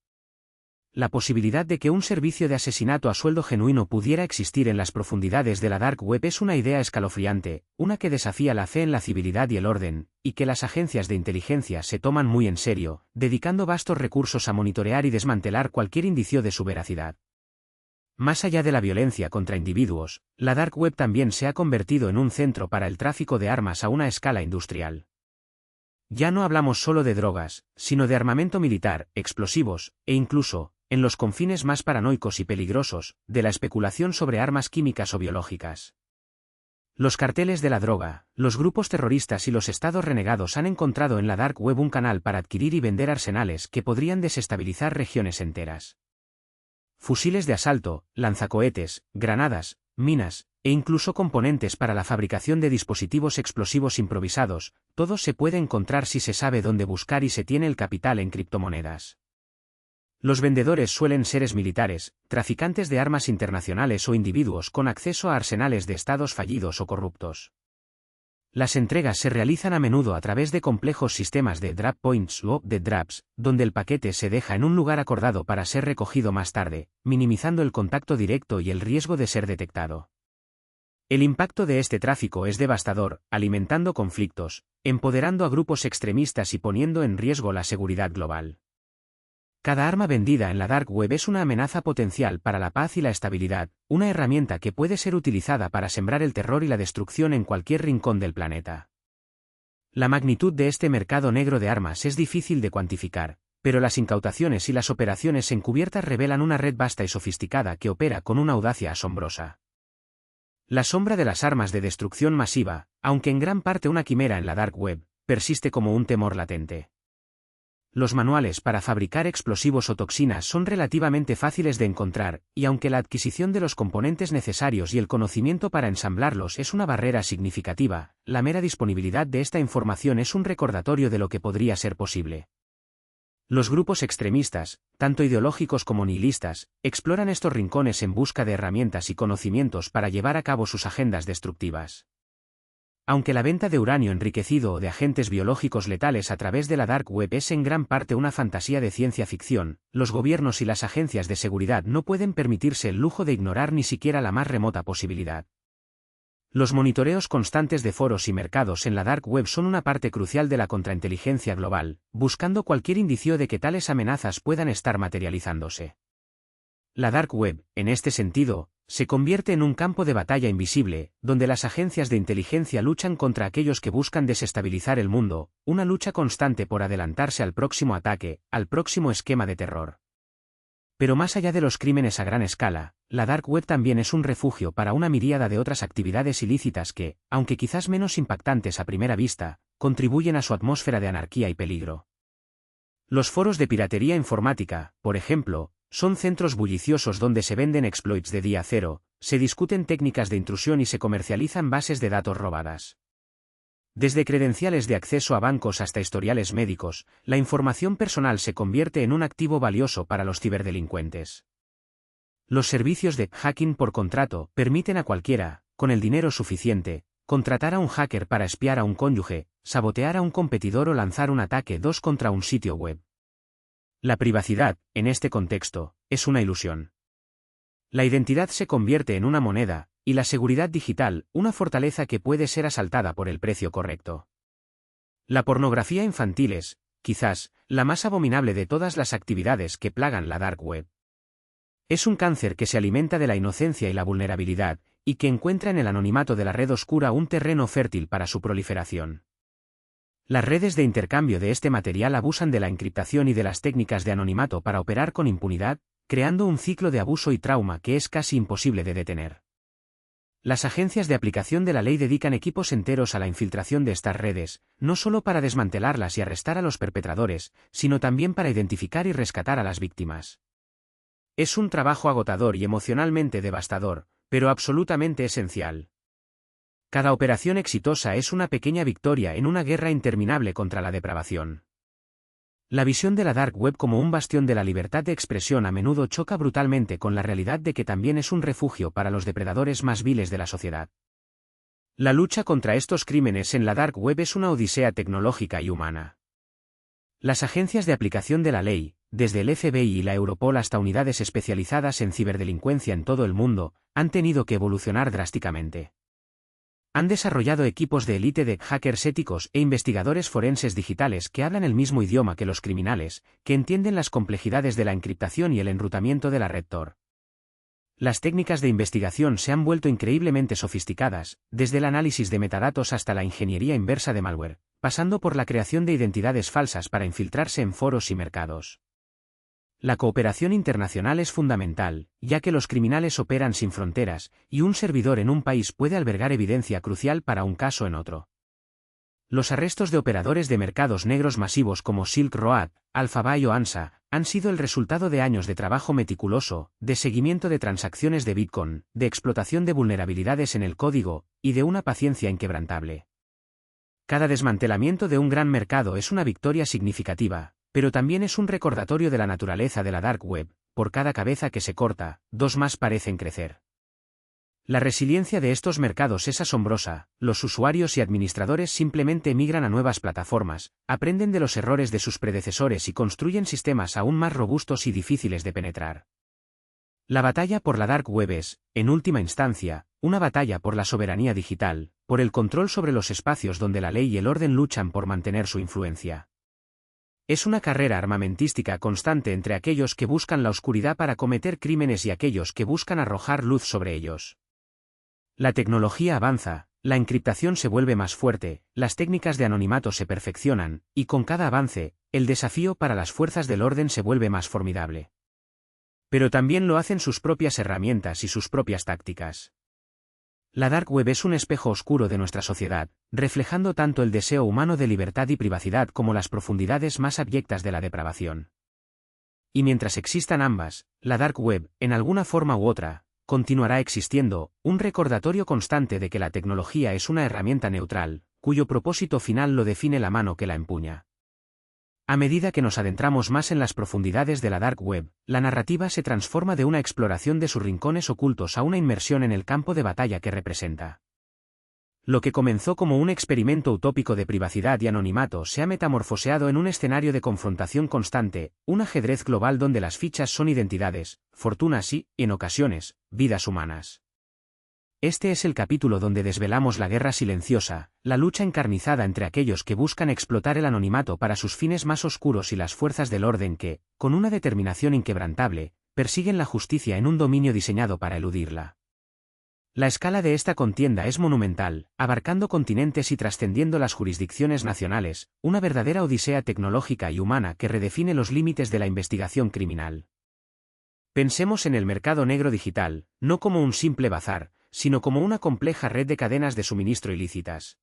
La posibilidad de que un servicio de asesinato a sueldo genuino pudiera existir en las profundidades de la Dark Web es una idea escalofriante, una que desafía la fe en la civilidad y el orden, y que las agencias de inteligencia se toman muy en serio, dedicando vastos recursos a monitorear y desmantelar cualquier indicio de su veracidad. Más allá de la violencia contra individuos, la Dark Web también se ha convertido en un centro para el tráfico de armas a una escala industrial. Ya no hablamos solo de drogas, sino de armamento militar, explosivos, e incluso, en los confines más paranoicos y peligrosos, de la especulación sobre armas químicas o biológicas. Los carteles de la droga, los grupos terroristas y los estados renegados han encontrado en la Dark Web un canal para adquirir y vender arsenales que podrían desestabilizar regiones enteras. Fusiles de asalto, lanzacohetes, granadas, minas, e incluso componentes para la fabricación de dispositivos explosivos improvisados, todo se puede encontrar si se sabe dónde buscar y se tiene el capital en criptomonedas. Los vendedores suelen ser militares, traficantes de armas internacionales o individuos con acceso a arsenales de estados fallidos o corruptos. Las entregas se realizan a menudo a través de complejos sistemas de drop points o de drops, donde el paquete se deja en un lugar acordado para ser recogido más tarde, minimizando el contacto directo y el riesgo de ser detectado. El impacto de este tráfico es devastador, alimentando conflictos, empoderando a grupos extremistas y poniendo en riesgo la seguridad global. Cada arma vendida en la Dark Web es una amenaza potencial para la paz y la estabilidad, una herramienta que puede ser utilizada para sembrar el terror y la destrucción en cualquier rincón del planeta. La magnitud de este mercado negro de armas es difícil de cuantificar, pero las incautaciones y las operaciones encubiertas revelan una red vasta y sofisticada que opera con una audacia asombrosa. La sombra de las armas de destrucción masiva, aunque en gran parte una quimera en la Dark Web, persiste como un temor latente. Los manuales para fabricar explosivos o toxinas son relativamente fáciles de encontrar, y aunque la adquisición de los componentes necesarios y el conocimiento para ensamblarlos es una barrera significativa, la mera disponibilidad de esta información es un recordatorio de lo que podría ser posible. Los grupos extremistas, tanto ideológicos como nihilistas, exploran estos rincones en busca de herramientas y conocimientos para llevar a cabo sus agendas destructivas. Aunque la venta de uranio enriquecido o de agentes biológicos letales a través de la Dark Web es en gran parte una fantasía de ciencia ficción, los gobiernos y las agencias de seguridad no pueden permitirse el lujo de ignorar ni siquiera la más remota posibilidad. Los monitoreos constantes de foros y mercados en la Dark Web son una parte crucial de la contrainteligencia global, buscando cualquier indicio de que tales amenazas puedan estar materializándose. La Dark Web, en este sentido, se convierte en un campo de batalla invisible, donde las agencias de inteligencia luchan contra aquellos que buscan desestabilizar el mundo, una lucha constante por adelantarse al próximo ataque, al próximo esquema de terror. Pero más allá de los crímenes a gran escala, la Dark Web también es un refugio para una miríada de otras actividades ilícitas que, aunque quizás menos impactantes a primera vista, contribuyen a su atmósfera de anarquía y peligro. Los foros de piratería informática, por ejemplo, son centros bulliciosos donde se venden exploits de día cero, se discuten técnicas de intrusión y se comercializan bases de datos robadas. Desde credenciales de acceso a bancos hasta historiales médicos, la información personal se convierte en un activo valioso para los ciberdelincuentes. Los servicios de hacking por contrato permiten a cualquiera, con el dinero suficiente, contratar a un hacker para espiar a un cónyuge, sabotear a un competidor o lanzar un ataque 2 contra un sitio web. La privacidad, en este contexto, es una ilusión. La identidad se convierte en una moneda, y la seguridad digital, una fortaleza que puede ser asaltada por el precio correcto. La pornografía infantil es, quizás, la más abominable de todas las actividades que plagan la Dark Web. Es un cáncer que se alimenta de la inocencia y la vulnerabilidad, y que encuentra en el anonimato de la red oscura un terreno fértil para su proliferación. Las redes de intercambio de este material abusan de la encriptación y de las técnicas de anonimato para operar con impunidad, creando un ciclo de abuso y trauma que es casi imposible de detener. Las agencias de aplicación de la ley dedican equipos enteros a la infiltración de estas redes, no solo para desmantelarlas y arrestar a los perpetradores, sino también para identificar y rescatar a las víctimas. Es un trabajo agotador y emocionalmente devastador, pero absolutamente esencial. Cada operación exitosa es una pequeña victoria en una guerra interminable contra la depravación. La visión de la Dark Web como un bastión de la libertad de expresión a menudo choca brutalmente con la realidad de que también es un refugio para los depredadores más viles de la sociedad. La lucha contra estos crímenes en la Dark Web es una odisea tecnológica y humana. Las agencias de aplicación de la ley, desde el FBI y la Europol hasta unidades especializadas en ciberdelincuencia en todo el mundo, han tenido que evolucionar drásticamente. Han desarrollado equipos de élite de hackers éticos e investigadores forenses digitales que hablan el mismo idioma que los criminales, que entienden las complejidades de la encriptación y el enrutamiento de la red Tor. Las técnicas de investigación se han vuelto increíblemente sofisticadas, desde el análisis de metadatos hasta la ingeniería inversa de malware, pasando por la creación de identidades falsas para infiltrarse en foros y mercados. La cooperación internacional es fundamental, ya que los criminales operan sin fronteras, y un servidor en un país puede albergar evidencia crucial para un caso en otro. Los arrestos de operadores de mercados negros masivos como Silk Road, Alphabay o ANSA, han sido el resultado de años de trabajo meticuloso, de seguimiento de transacciones de Bitcoin, de explotación de vulnerabilidades en el código, y de una paciencia inquebrantable. Cada desmantelamiento de un gran mercado es una victoria significativa, pero también es un recordatorio de la naturaleza de la Dark Web. Por cada cabeza que se corta, 2 más parecen crecer. La resiliencia de estos mercados es asombrosa, los usuarios y administradores simplemente migran a nuevas plataformas, aprenden de los errores de sus predecesores y construyen sistemas aún más robustos y difíciles de penetrar. La batalla por la Dark Web es, en última instancia, una batalla por la soberanía digital, por el control sobre los espacios donde la ley y el orden luchan por mantener su influencia. Es una carrera armamentística constante entre aquellos que buscan la oscuridad para cometer crímenes y aquellos que buscan arrojar luz sobre ellos. La tecnología avanza, la encriptación se vuelve más fuerte, las técnicas de anonimato se perfeccionan, y con cada avance, el desafío para las fuerzas del orden se vuelve más formidable. Pero también lo hacen sus propias herramientas y sus propias tácticas. La Dark Web es un espejo oscuro de nuestra sociedad, reflejando tanto el deseo humano de libertad y privacidad como las profundidades más abyectas de la depravación. Y mientras existan ambas, la Dark Web, en alguna forma u otra, continuará existiendo, un recordatorio constante de que la tecnología es una herramienta neutral, cuyo propósito final lo define la mano que la empuña. A medida que nos adentramos más en las profundidades de la Dark Web, la narrativa se transforma de una exploración de sus rincones ocultos a una inmersión en el campo de batalla que representa. Lo que comenzó como un experimento utópico de privacidad y anonimato se ha metamorfoseado en un escenario de confrontación constante, un ajedrez global donde las fichas son identidades, fortunas y, en ocasiones, vidas humanas. Este es el capítulo donde desvelamos la guerra silenciosa, la lucha encarnizada entre aquellos que buscan explotar el anonimato para sus fines más oscuros y las fuerzas del orden que, con una determinación inquebrantable, persiguen la justicia en un dominio diseñado para eludirla. La escala de esta contienda es monumental, abarcando continentes y trascendiendo las jurisdicciones nacionales, una verdadera odisea tecnológica y humana que redefine los límites de la investigación criminal. Pensemos en el mercado negro digital, no como un simple bazar, sino como una compleja red de cadenas de suministro ilícitas.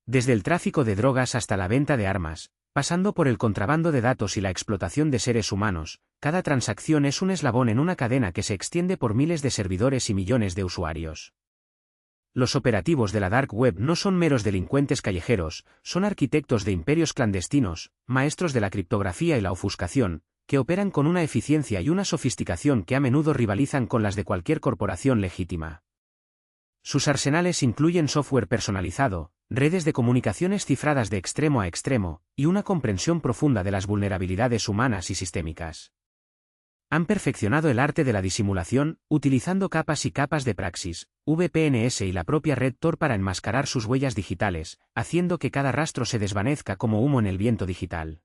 Desde el tráfico de drogas hasta la venta de armas, pasando por el contrabando de datos y la explotación de seres humanos, cada transacción es un eslabón en una cadena que se extiende por miles de servidores y millones de usuarios. Los operativos de la Dark Web no son meros delincuentes callejeros, son arquitectos de imperios clandestinos, maestros de la criptografía y la ofuscación, que operan con una eficiencia y una sofisticación que a menudo rivalizan con las de cualquier corporación legítima. Sus arsenales incluyen software personalizado, redes de comunicaciones cifradas de extremo a extremo, y una comprensión profunda de las vulnerabilidades humanas y sistémicas. Han perfeccionado el arte de la disimulación, utilizando capas y capas de praxis, VPNs y la propia red Tor para enmascarar sus huellas digitales, haciendo que cada rastro se desvanezca como humo en el viento digital.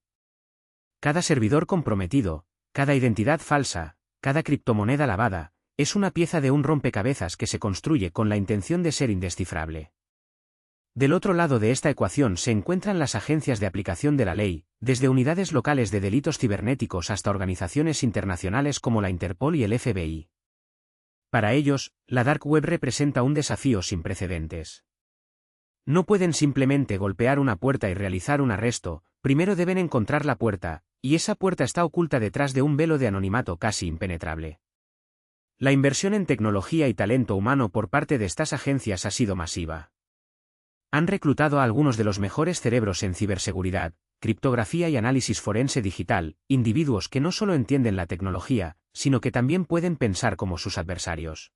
Cada servidor comprometido, cada identidad falsa, cada criptomoneda lavada, es una pieza de un rompecabezas que se construye con la intención de ser indescifrable. Del otro lado de esta ecuación se encuentran las agencias de aplicación de la ley, desde unidades locales de delitos cibernéticos hasta organizaciones internacionales como la Interpol y el FBI. Para ellos, la Dark Web representa un desafío sin precedentes. No pueden simplemente golpear una puerta y realizar un arresto, primero deben encontrar la puerta, y esa puerta está oculta detrás de un velo de anonimato casi impenetrable. La inversión en tecnología y talento humano por parte de estas agencias ha sido masiva. Han reclutado a algunos de los mejores cerebros en ciberseguridad, criptografía y análisis forense digital, individuos que no solo entienden la tecnología, sino que también pueden pensar como sus adversarios.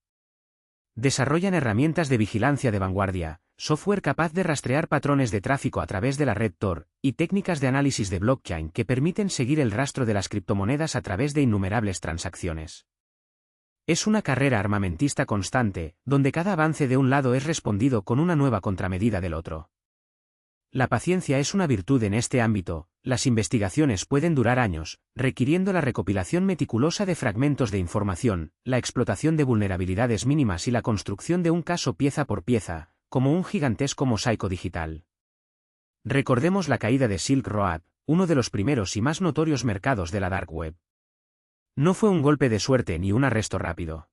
Desarrollan herramientas de vigilancia de vanguardia, software capaz de rastrear patrones de tráfico a través de la red Tor, y técnicas de análisis de blockchain que permiten seguir el rastro de las criptomonedas a través de innumerables transacciones. Es una carrera armamentista constante, donde cada avance de un lado es respondido con una nueva contramedida del otro. La paciencia es una virtud en este ámbito, las investigaciones pueden durar años, requiriendo la recopilación meticulosa de fragmentos de información, la explotación de vulnerabilidades mínimas y la construcción de un caso pieza por pieza, como un gigantesco mosaico digital. Recordemos la caída de Silk Road, uno de los primeros y más notorios mercados de la Dark Web. No fue un golpe de suerte ni un arresto rápido.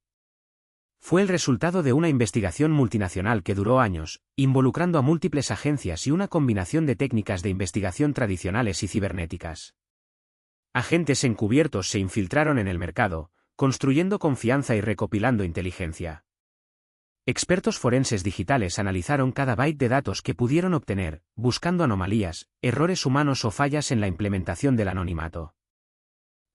Fue el resultado de una investigación multinacional que duró años, involucrando a múltiples agencias y una combinación de técnicas de investigación tradicionales y cibernéticas. Agentes encubiertos se infiltraron en el mercado, construyendo confianza y recopilando inteligencia. Expertos forenses digitales analizaron cada byte de datos que pudieron obtener, buscando anomalías, errores humanos o fallas en la implementación del anonimato.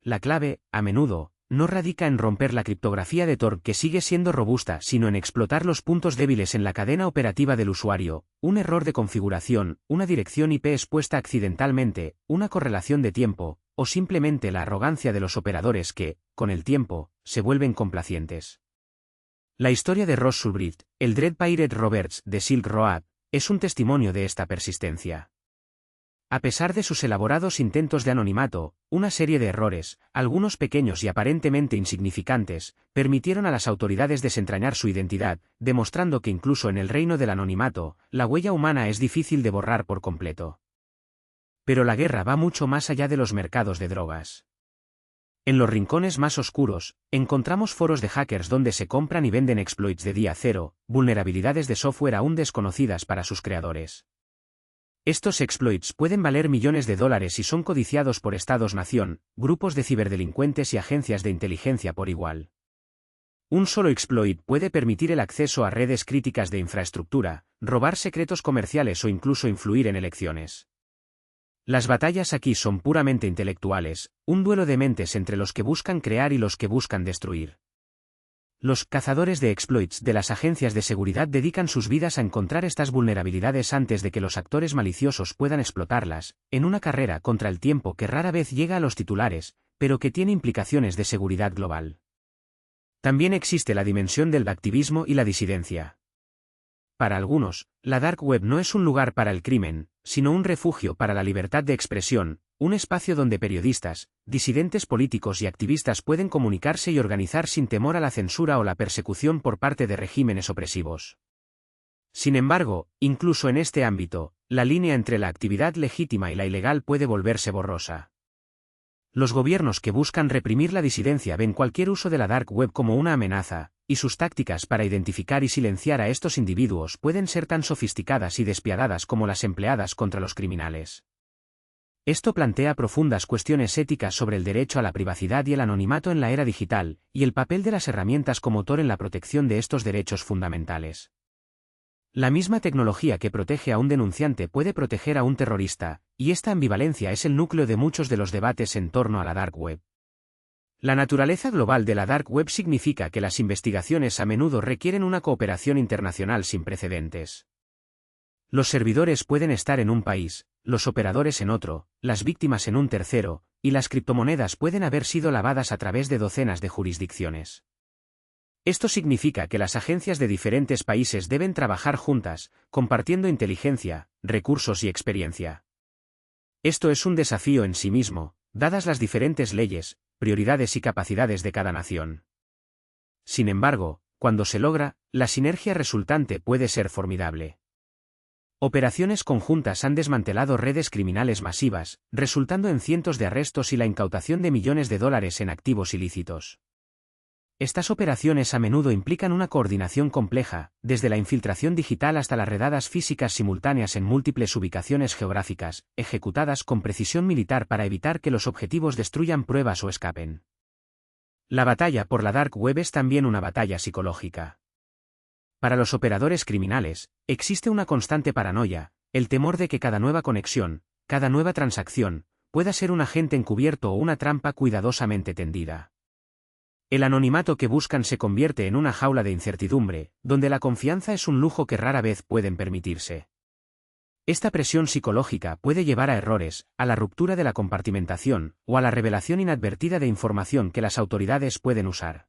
La clave, a menudo, no radica en romper la criptografía de Tor que sigue siendo robusta, sino en explotar los puntos débiles en la cadena operativa del usuario, un error de configuración, una dirección IP expuesta accidentalmente, una correlación de tiempo, o simplemente la arrogancia de los operadores que, con el tiempo, se vuelven complacientes. La historia de Ross Ulbricht, el Dread Pirate Roberts de Silk Road, es un testimonio de esta persistencia. A pesar de sus elaborados intentos de anonimato, una serie de errores, algunos pequeños y aparentemente insignificantes, permitieron a las autoridades desentrañar su identidad, demostrando que incluso en el reino del anonimato, la huella humana es difícil de borrar por completo. Pero la guerra va mucho más allá de los mercados de drogas. En los rincones más oscuros, encontramos foros de hackers donde se compran y venden exploits de día cero, vulnerabilidades de software aún desconocidas para sus creadores. Estos exploits pueden valer millones de dólares y son codiciados por estados-nación, grupos de ciberdelincuentes y agencias de inteligencia por igual. Un solo exploit puede permitir el acceso a redes críticas de infraestructura, robar secretos comerciales o incluso influir en elecciones. Las batallas aquí son puramente intelectuales, un duelo de mentes entre los que buscan crear y los que buscan destruir. Los cazadores de exploits de las agencias de seguridad dedican sus vidas a encontrar estas vulnerabilidades antes de que los actores maliciosos puedan explotarlas, en una carrera contra el tiempo que rara vez llega a los titulares, pero que tiene implicaciones de seguridad global. También existe la dimensión del activismo y la disidencia. Para algunos, la Dark Web no es un lugar para el crimen, sino un refugio para la libertad de expresión, un espacio donde periodistas, disidentes políticos y activistas pueden comunicarse y organizar sin temor a la censura o la persecución por parte de regímenes opresivos. Sin embargo, incluso en este ámbito, la línea entre la actividad legítima y la ilegal puede volverse borrosa. Los gobiernos que buscan reprimir la disidencia ven cualquier uso de la Dark Web como una amenaza, y sus tácticas para identificar y silenciar a estos individuos pueden ser tan sofisticadas y despiadadas como las empleadas contra los criminales. Esto plantea profundas cuestiones éticas sobre el derecho a la privacidad y el anonimato en la era digital, y el papel de las herramientas como Tor en la protección de estos derechos fundamentales. La misma tecnología que protege a un denunciante puede proteger a un terrorista, y esta ambivalencia es el núcleo de muchos de los debates en torno a la Dark Web. La naturaleza global de la Dark Web significa que las investigaciones a menudo requieren una cooperación internacional sin precedentes. Los servidores pueden estar en un país, los operadores en otro, las víctimas en un tercero, y las criptomonedas pueden haber sido lavadas a través de docenas de jurisdicciones. Esto significa que las agencias de diferentes países deben trabajar juntas, compartiendo inteligencia, recursos y experiencia. Esto es un desafío en sí mismo, dadas las diferentes leyes, prioridades y capacidades de cada nación. Sin embargo, cuando se logra, la sinergia resultante puede ser formidable. Operaciones conjuntas han desmantelado redes criminales masivas, resultando en cientos de arrestos y la incautación de millones de dólares en activos ilícitos. Estas operaciones a menudo implican una coordinación compleja, desde la infiltración digital hasta las redadas físicas simultáneas en múltiples ubicaciones geográficas, ejecutadas con precisión militar para evitar que los objetivos destruyan pruebas o escapen. La batalla por la Dark Web es también una batalla psicológica. Para los operadores criminales, existe una constante paranoia, el temor de que cada nueva conexión, cada nueva transacción, pueda ser un agente encubierto o una trampa cuidadosamente tendida. El anonimato que buscan se convierte en una jaula de incertidumbre, donde la confianza es un lujo que rara vez pueden permitirse. Esta presión psicológica puede llevar a errores, a la ruptura de la compartimentación, o a la revelación inadvertida de información que las autoridades pueden usar.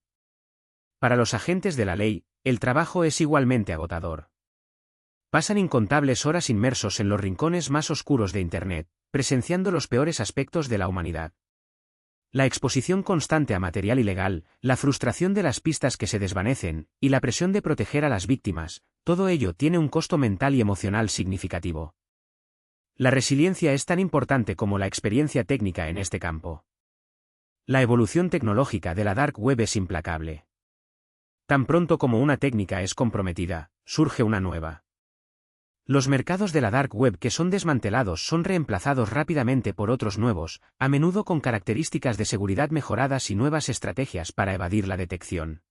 Para los agentes de la ley, el trabajo es igualmente agotador. Pasan incontables horas inmersos en los rincones más oscuros de Internet, presenciando los peores aspectos de la humanidad. La exposición constante a material ilegal, la frustración de las pistas que se desvanecen, y la presión de proteger a las víctimas, todo ello tiene un costo mental y emocional significativo. La resiliencia es tan importante como la experiencia técnica en este campo. La evolución tecnológica de la Dark Web es implacable. Tan pronto como una técnica es comprometida, surge una nueva. Los mercados de la Dark Web que son desmantelados son reemplazados rápidamente por otros nuevos, a menudo con características de seguridad mejoradas y nuevas estrategias para evadir la detección.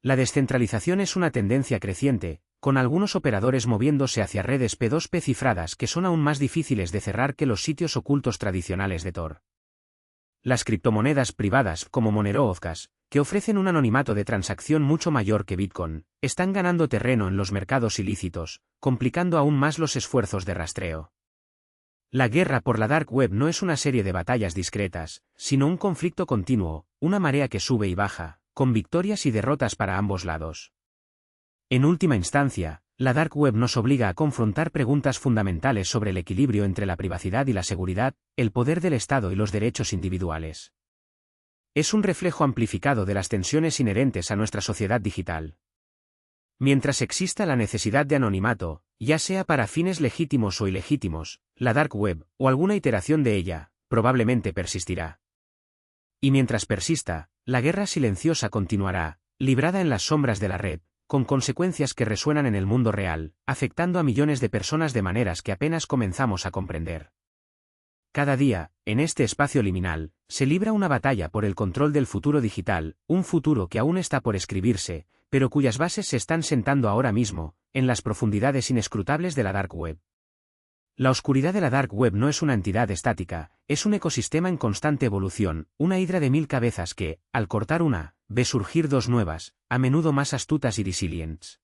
La descentralización es una tendencia creciente, con algunos operadores moviéndose hacia redes P2P cifradas que son aún más difíciles de cerrar que los sitios ocultos tradicionales de Tor. Las criptomonedas privadas, como Monero o Zcash, que ofrecen un anonimato de transacción mucho mayor que Bitcoin, están ganando terreno en los mercados ilícitos, complicando aún más los esfuerzos de rastreo. La guerra por la Dark Web no es una serie de batallas discretas, sino un conflicto continuo, una marea que sube y baja, con victorias y derrotas para ambos lados. En última instancia, La Dark Web nos obliga a confrontar preguntas fundamentales sobre el equilibrio entre la privacidad y la seguridad, el poder del Estado y los derechos individuales. Es un reflejo amplificado de las tensiones inherentes a nuestra sociedad digital. Mientras exista la necesidad de anonimato, ya sea para fines legítimos o ilegítimos, la Dark Web, o alguna iteración de ella, probablemente persistirá. Y mientras persista, la guerra silenciosa continuará, librada en las sombras de la red, con consecuencias que resuenan en el mundo real, afectando a millones de personas de maneras que apenas comenzamos a comprender. Cada día, en este espacio liminal, se libra una batalla por el control del futuro digital, un futuro que aún está por escribirse, pero cuyas bases se están sentando ahora mismo, en las profundidades inescrutables de la Dark Web. La oscuridad de la Dark Web no es una entidad estática, es un ecosistema en constante evolución, una hidra de 1000 cabezas que, al cortar una, ve surgir dos nuevas, a menudo más astutas y resilientes.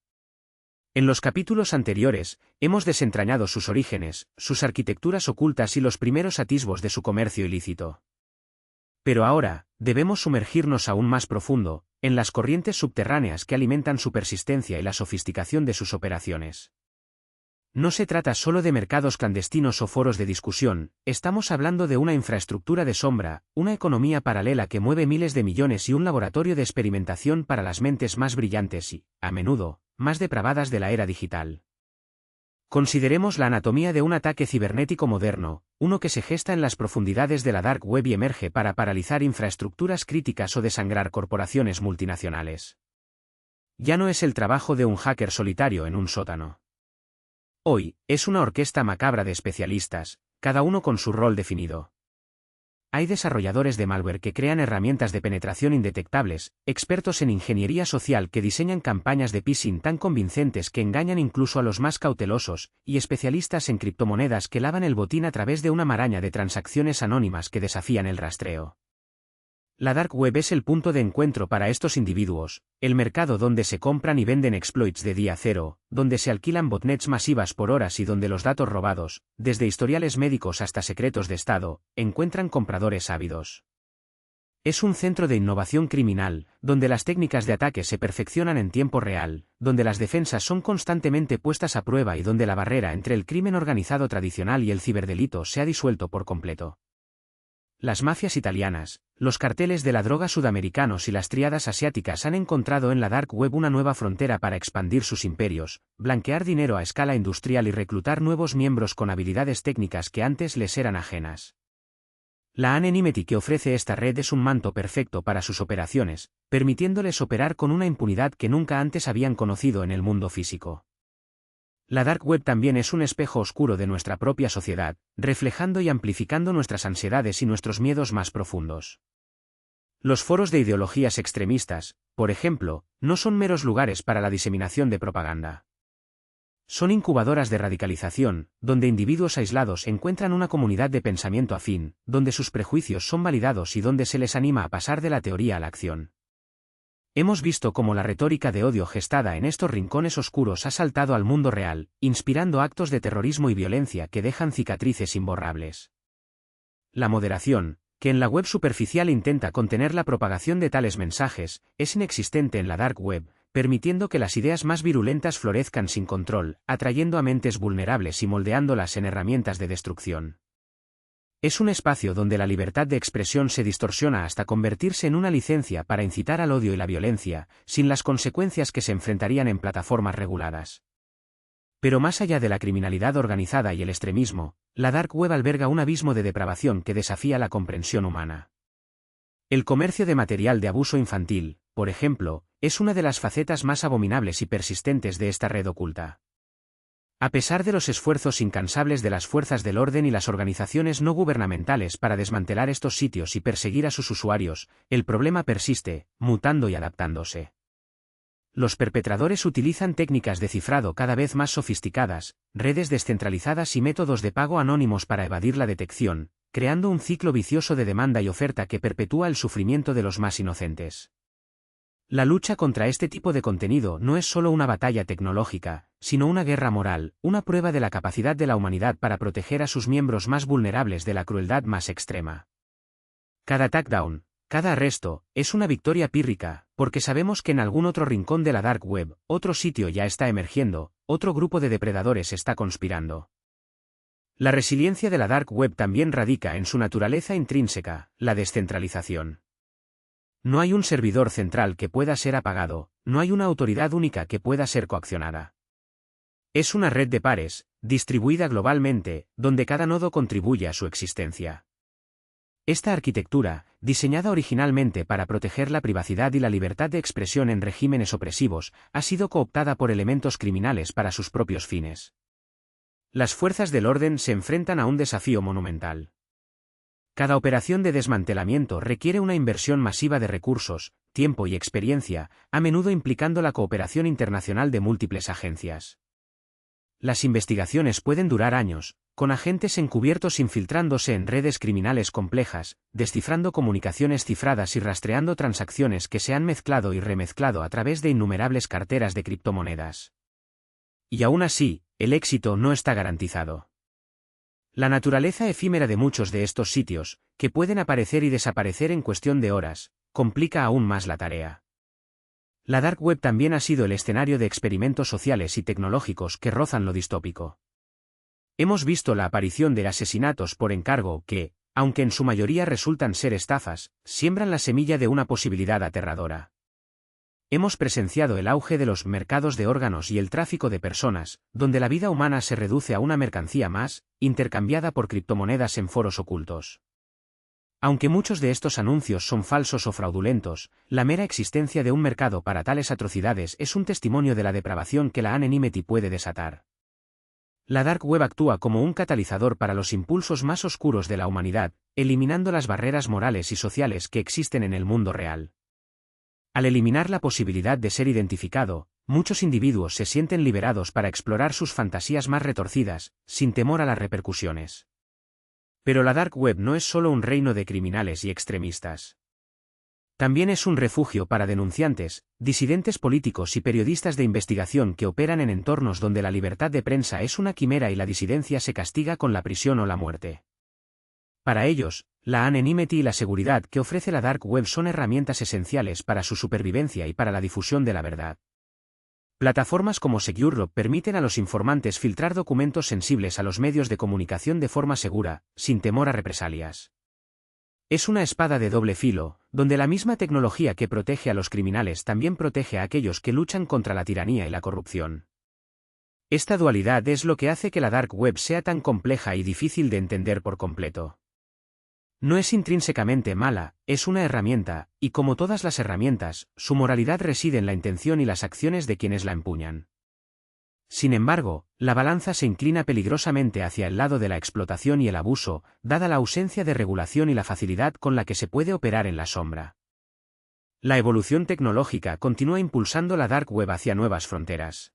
En los capítulos anteriores, hemos desentrañado sus orígenes, sus arquitecturas ocultas y los primeros atisbos de su comercio ilícito. Pero ahora, debemos sumergirnos aún más profundo, en las corrientes subterráneas que alimentan su persistencia y la sofisticación de sus operaciones. No se trata solo de mercados clandestinos o foros de discusión, estamos hablando de una infraestructura de sombra, una economía paralela que mueve miles de millones y un laboratorio de experimentación para las mentes más brillantes y, a menudo, más depravadas de la era digital. Consideremos la anatomía de un ataque cibernético moderno, uno que se gesta en las profundidades de la Dark Web y emerge para paralizar infraestructuras críticas o desangrar corporaciones multinacionales. Ya no es el trabajo de un hacker solitario en un sótano. Hoy, es una orquesta macabra de especialistas, cada uno con su rol definido. Hay desarrolladores de malware que crean herramientas de penetración indetectables, expertos en ingeniería social que diseñan campañas de phishing tan convincentes que engañan incluso a los más cautelosos, y especialistas en criptomonedas que lavan el botín a través de una maraña de transacciones anónimas que desafían el rastreo. La Dark Web es el punto de encuentro para estos individuos, el mercado donde se compran y venden exploits de día cero, donde se alquilan botnets masivas por horas y donde los datos robados, desde historiales médicos hasta secretos de Estado, encuentran compradores ávidos. Es un centro de innovación criminal, donde las técnicas de ataque se perfeccionan en tiempo real, donde las defensas son constantemente puestas a prueba y donde la barrera entre el crimen organizado tradicional y el ciberdelito se ha disuelto por completo. Las mafias italianas, los carteles de la droga sudamericanos y las tríadas asiáticas han encontrado en la Dark Web una nueva frontera para expandir sus imperios, blanquear dinero a escala industrial y reclutar nuevos miembros con habilidades técnicas que antes les eran ajenas. La anonymity que ofrece esta red es un manto perfecto para sus operaciones, permitiéndoles operar con una impunidad que nunca antes habían conocido en el mundo físico. La Dark Web también es un espejo oscuro de nuestra propia sociedad, reflejando y amplificando nuestras ansiedades y nuestros miedos más profundos. Los foros de ideologías extremistas, por ejemplo, no son meros lugares para la diseminación de propaganda. Son incubadoras de radicalización, donde individuos aislados encuentran una comunidad de pensamiento afín, donde sus prejuicios son validados y donde se les anima a pasar de la teoría a la acción. Hemos visto cómo la retórica de odio gestada en estos rincones oscuros ha saltado al mundo real, inspirando actos de terrorismo y violencia que dejan cicatrices imborrables. La moderación, que en la web superficial intenta contener la propagación de tales mensajes, es inexistente en la Dark Web, permitiendo que las ideas más virulentas florezcan sin control, atrayendo a mentes vulnerables y moldeándolas en herramientas de destrucción. Es un espacio donde la libertad de expresión se distorsiona hasta convertirse en una licencia para incitar al odio y la violencia, sin las consecuencias que se enfrentarían en plataformas reguladas. Pero más allá de la criminalidad organizada y el extremismo, la Dark Web alberga un abismo de depravación que desafía la comprensión humana. El comercio de material de abuso infantil, por ejemplo, es una de las facetas más abominables y persistentes de esta red oculta. A pesar de los esfuerzos incansables de las fuerzas del orden y las organizaciones no gubernamentales para desmantelar estos sitios y perseguir a sus usuarios, el problema persiste, mutando y adaptándose. Los perpetradores utilizan técnicas de cifrado cada vez más sofisticadas, redes descentralizadas y métodos de pago anónimos para evadir la detección, creando un ciclo vicioso de demanda y oferta que perpetúa el sufrimiento de los más inocentes. La lucha contra este tipo de contenido no es solo una batalla tecnológica, sino una guerra moral, una prueba de la capacidad de la humanidad para proteger a sus miembros más vulnerables de la crueldad más extrema. Cada takedown, Cada arresto es una victoria pírrica, porque sabemos que en algún otro rincón de la Dark Web, otro sitio ya está emergiendo, otro grupo de depredadores está conspirando. La resiliencia de la Dark Web también radica en su naturaleza intrínseca, la descentralización. No hay un servidor central que pueda ser apagado, no hay una autoridad única que pueda ser coaccionada. Es una red de pares, distribuida globalmente, donde cada nodo contribuye a su existencia. Esta arquitectura, diseñada originalmente para proteger la privacidad y la libertad de expresión en regímenes opresivos, ha sido cooptada por elementos criminales para sus propios fines. Las fuerzas del orden se enfrentan a un desafío monumental. Cada operación de desmantelamiento requiere una inversión masiva de recursos, tiempo y experiencia, a menudo implicando la cooperación internacional de múltiples agencias. Las investigaciones pueden durar años, con agentes encubiertos infiltrándose en redes criminales complejas, descifrando comunicaciones cifradas y rastreando transacciones que se han mezclado y remezclado a través de innumerables carteras de criptomonedas. Y aún así, el éxito no está garantizado. La naturaleza efímera de muchos de estos sitios, que pueden aparecer y desaparecer en cuestión de horas, complica aún más la tarea. La Dark Web también ha sido el escenario de experimentos sociales y tecnológicos que rozan lo distópico. Hemos visto la aparición de asesinatos por encargo que, aunque en su mayoría resultan ser estafas, siembran la semilla de una posibilidad aterradora. Hemos presenciado el auge de los mercados de órganos y el tráfico de personas, donde la vida humana se reduce a una mercancía más, intercambiada por criptomonedas en foros ocultos. Aunque muchos de estos anuncios son falsos o fraudulentos, la mera existencia de un mercado para tales atrocidades es un testimonio de la depravación que la anonymity puede desatar. La Dark Web actúa como un catalizador para los impulsos más oscuros de la humanidad, eliminando las barreras morales y sociales que existen en el mundo real. Al eliminar la posibilidad de ser identificado, muchos individuos se sienten liberados para explorar sus fantasías más retorcidas, sin temor a las repercusiones. Pero la Dark Web no es solo un reino de criminales y extremistas. También es un refugio para denunciantes, disidentes políticos y periodistas de investigación que operan en entornos donde la libertad de prensa es una quimera y la disidencia se castiga con la prisión o la muerte. Para ellos, la anonymity y la seguridad que ofrece la Dark Web son herramientas esenciales para su supervivencia y para la difusión de la verdad. Plataformas como SecureLog permiten a los informantes filtrar documentos sensibles a los medios de comunicación de forma segura, sin temor a represalias. Es una espada de doble filo, donde la misma tecnología que protege a los criminales también protege a aquellos que luchan contra la tiranía y la corrupción. Esta dualidad es lo que hace que la Dark Web sea tan compleja y difícil de entender por completo. No es intrínsecamente mala, es una herramienta, y como todas las herramientas, su moralidad reside en la intención y las acciones de quienes la empuñan. Sin embargo, la balanza se inclina peligrosamente hacia el lado de la explotación y el abuso, dada la ausencia de regulación y la facilidad con la que se puede operar en la sombra. La evolución tecnológica continúa impulsando la Dark Web hacia nuevas fronteras.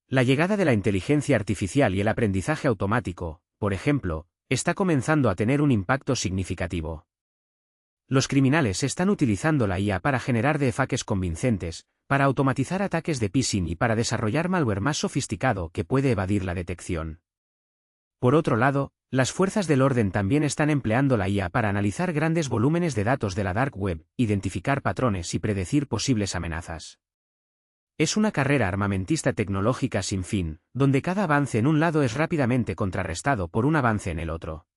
La llegada de la inteligencia artificial y el aprendizaje automático, por ejemplo, está comenzando a tener un impacto significativo. Los criminales están utilizando la IA para generar deepfakes convincentes, para automatizar ataques de phishing y para desarrollar malware más sofisticado que puede evadir la detección. Por otro lado, las fuerzas del orden también están empleando la IA para analizar grandes volúmenes de datos de la Dark Web, identificar patrones y predecir posibles amenazas. Es una carrera armamentista tecnológica sin fin, donde cada avance en un lado es rápidamente contrarrestado por un avance en el otro.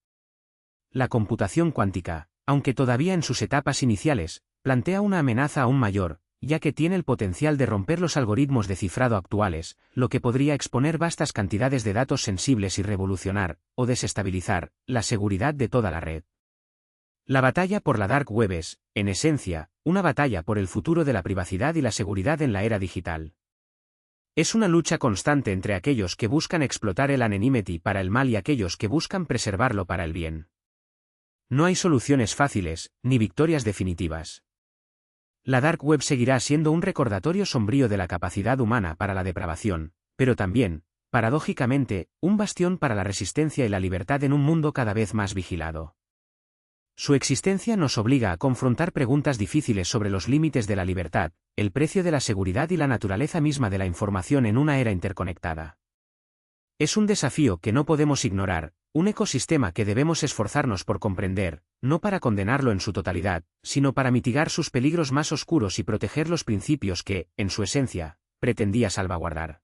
La computación cuántica, aunque todavía en sus etapas iniciales, plantea una amenaza aún mayor, ya que tiene el potencial de romper los algoritmos de cifrado actuales, lo que podría exponer vastas cantidades de datos sensibles y revolucionar, o desestabilizar, la seguridad de toda la red. La batalla por la Dark Web es, en esencia, una batalla por el futuro de la privacidad y la seguridad en la era digital. Es una lucha constante entre aquellos que buscan explotar el anonymity para el mal y aquellos que buscan preservarlo para el bien. No hay soluciones fáciles, ni victorias definitivas. La Dark Web seguirá siendo un recordatorio sombrío de la capacidad humana para la depravación, pero también, paradójicamente, un bastión para la resistencia y la libertad en un mundo cada vez más vigilado. Su existencia nos obliga a confrontar preguntas difíciles sobre los límites de la libertad, el precio de la seguridad y la naturaleza misma de la información en una era interconectada. Es un desafío que no podemos ignorar, un ecosistema que debemos esforzarnos por comprender, no para condenarlo en su totalidad, sino para mitigar sus peligros más oscuros y proteger los principios que, en su esencia, pretendía salvaguardar.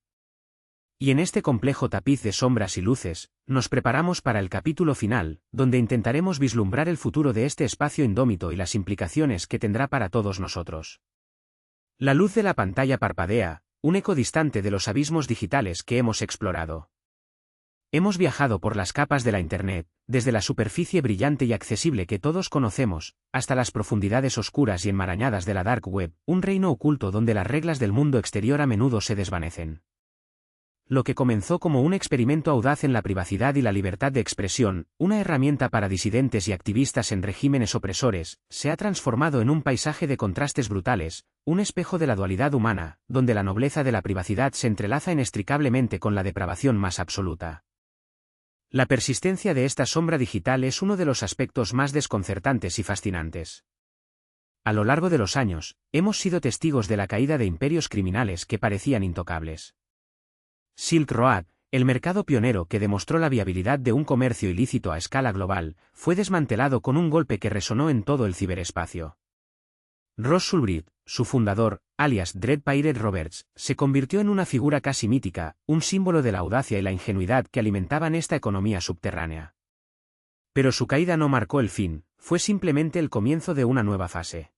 Y en este complejo tapiz de sombras y luces, nos preparamos para el capítulo final, donde intentaremos vislumbrar el futuro de este espacio indómito y las implicaciones que tendrá para todos nosotros. La luz de la pantalla parpadea, un eco distante de los abismos digitales que hemos explorado. Hemos viajado por las capas de la Internet, desde la superficie brillante y accesible que todos conocemos, hasta las profundidades oscuras y enmarañadas de la Dark Web, un reino oculto donde las reglas del mundo exterior a menudo se desvanecen. Lo que comenzó como un experimento audaz en la privacidad y la libertad de expresión, una herramienta para disidentes y activistas en regímenes opresores, se ha transformado en un paisaje de contrastes brutales, un espejo de la dualidad humana, donde la nobleza de la privacidad se entrelaza inextricablemente con la depravación más absoluta. La persistencia de esta sombra digital es uno de los aspectos más desconcertantes y fascinantes. A lo largo de los años, hemos sido testigos de la caída de imperios criminales que parecían intocables. Silk Road, el mercado pionero que demostró la viabilidad de un comercio ilícito a escala global, fue desmantelado con un golpe que resonó en todo el ciberespacio. Ross Ulbricht, su fundador, alias Dread Pirate Roberts, se convirtió en una figura casi mítica, un símbolo de la audacia y la ingenuidad que alimentaban esta economía subterránea. Pero su caída no marcó el fin, fue simplemente el comienzo de una nueva fase.